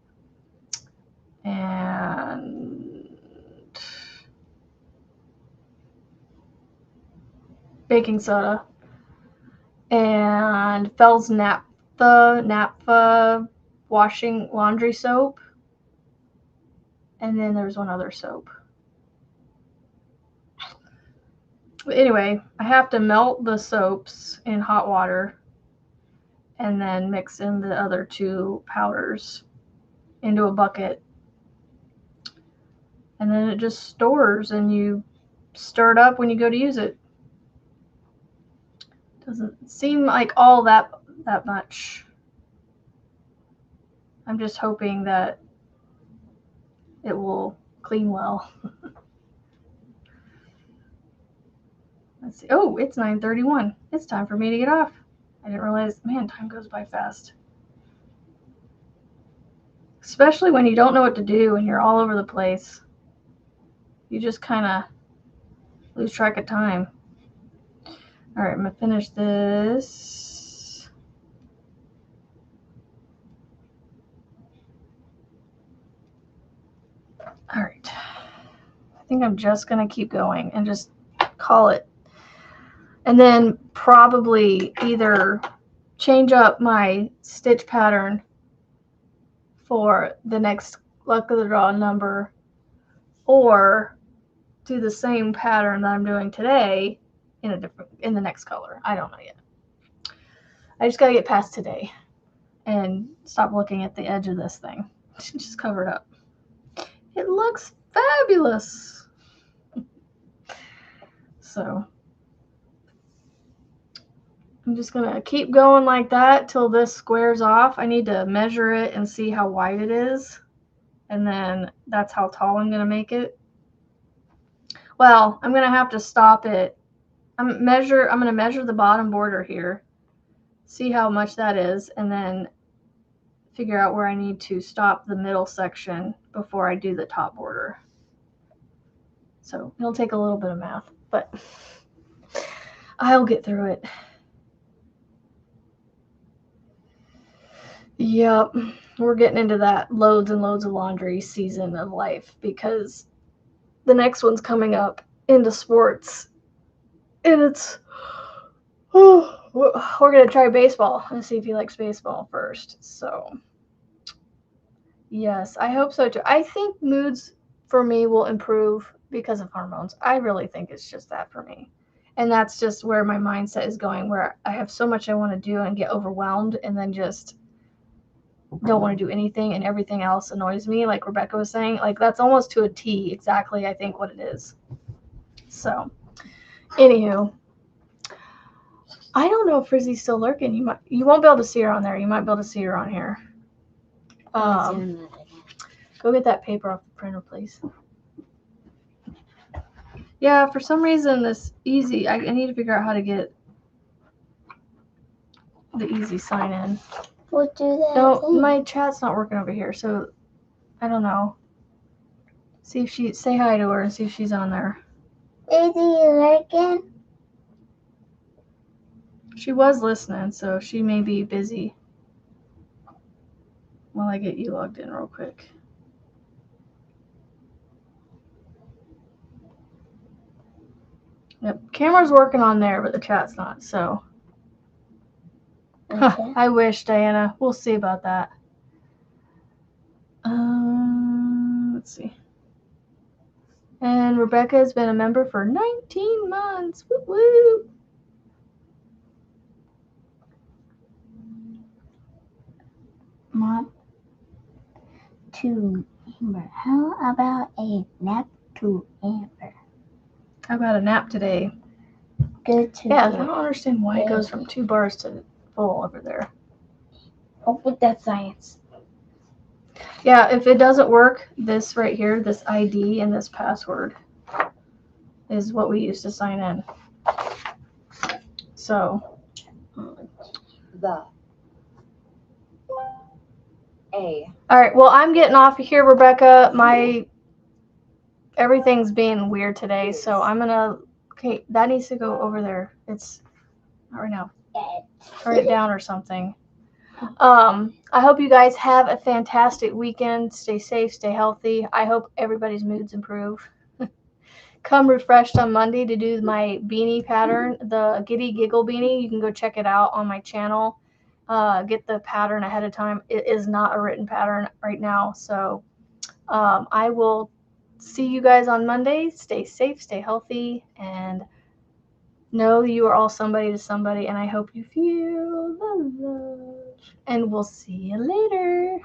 and baking soda, and Fell's naphtha washing laundry soap, and then there's one other soap. But anyway, I have to melt the soaps in hot water and then mix in the other 2 powders into a bucket. And then it just stores and you stir it up when you go to use it. Doesn't seem like all that much. I'm just hoping that it will clean well. Let's see. Oh, it's 9:31. It's time for me to get off. I didn't realize, man, time goes by fast. Especially when you don't know what to do and you're all over the place. You just kind of lose track of time. All right, I'm going to finish this. All right. I think I'm just going to keep going and just call it. And then probably either change up my stitch pattern for the next luck of the draw number, or do the same pattern that I'm doing today in the next color. I don't know yet. I just gotta get past today and stop looking at the edge of this thing. Just cover it up. It looks fabulous. So I'm just gonna keep going like that till this squares off. I need to measure it and see how wide it is, and then that's how tall I'm gonna make it. Well, I'm gonna have to stop it. I'm gonna measure the bottom border here, see how much that is, and then figure out where I need to stop the middle section before I do the top border. So it'll take a little bit of math, but I'll get through it. Yep, we're getting into that loads and loads of laundry season of life because the next one's coming up into sports, and it's we're gonna try baseball and see if he likes baseball first. So yes, I hope so too. I think moods for me will improve because of hormones. I really think it's just that for me. And that's just where my mindset is going, where I have so much I want to do and get overwhelmed and then just don't want to do anything and everything else annoys me. Like Rebecca was saying, like that's almost to a T exactly, I think, what it is. So, anywho, I don't know if Frizzy's still lurking. You won't be able to see her on there. You might be able to see her on here. Go get that paper off the printer, please. Yeah, for some reason this easy, I need to figure out how to get the easy sign in. We'll do that. No, my chat's not working over here, so I don't know. See if say hi to her and see if she's on there. Is he lurking? She was listening, so she may be busy. while I get you logged in real quick. Yep, camera's working on there, but the chat's not, so. Okay. I wish, Diana. We'll see about that. Let's see. And Rebecca has been a member for 19 months. Woo woo! Mom, to Amber. How about a nap to Amber? How about a nap today? Good to Yeah, I you. don't understand why it goes from 2 bars to full over there. Oh, with that science. Yeah, if it doesn't work, this right here, this ID and this password is what we use to sign in. So, The A. all right, well, I'm getting off of here, Rebecca. Everything's being weird today, so I'm gonna. Okay, that needs to go over there. It's not right now. Turn it down or something. I hope you guys have a fantastic weekend. Stay safe, stay healthy. I hope everybody's moods improve. Come refreshed on Monday to do my beanie pattern, the Giddy Giggle beanie. You can go check it out on my channel. Get the pattern ahead of time. It is not a written pattern right now, so I will see you guys on Monday. Stay safe, stay healthy, and know you are all somebody to somebody, and I hope you feel the love. And we'll see you later.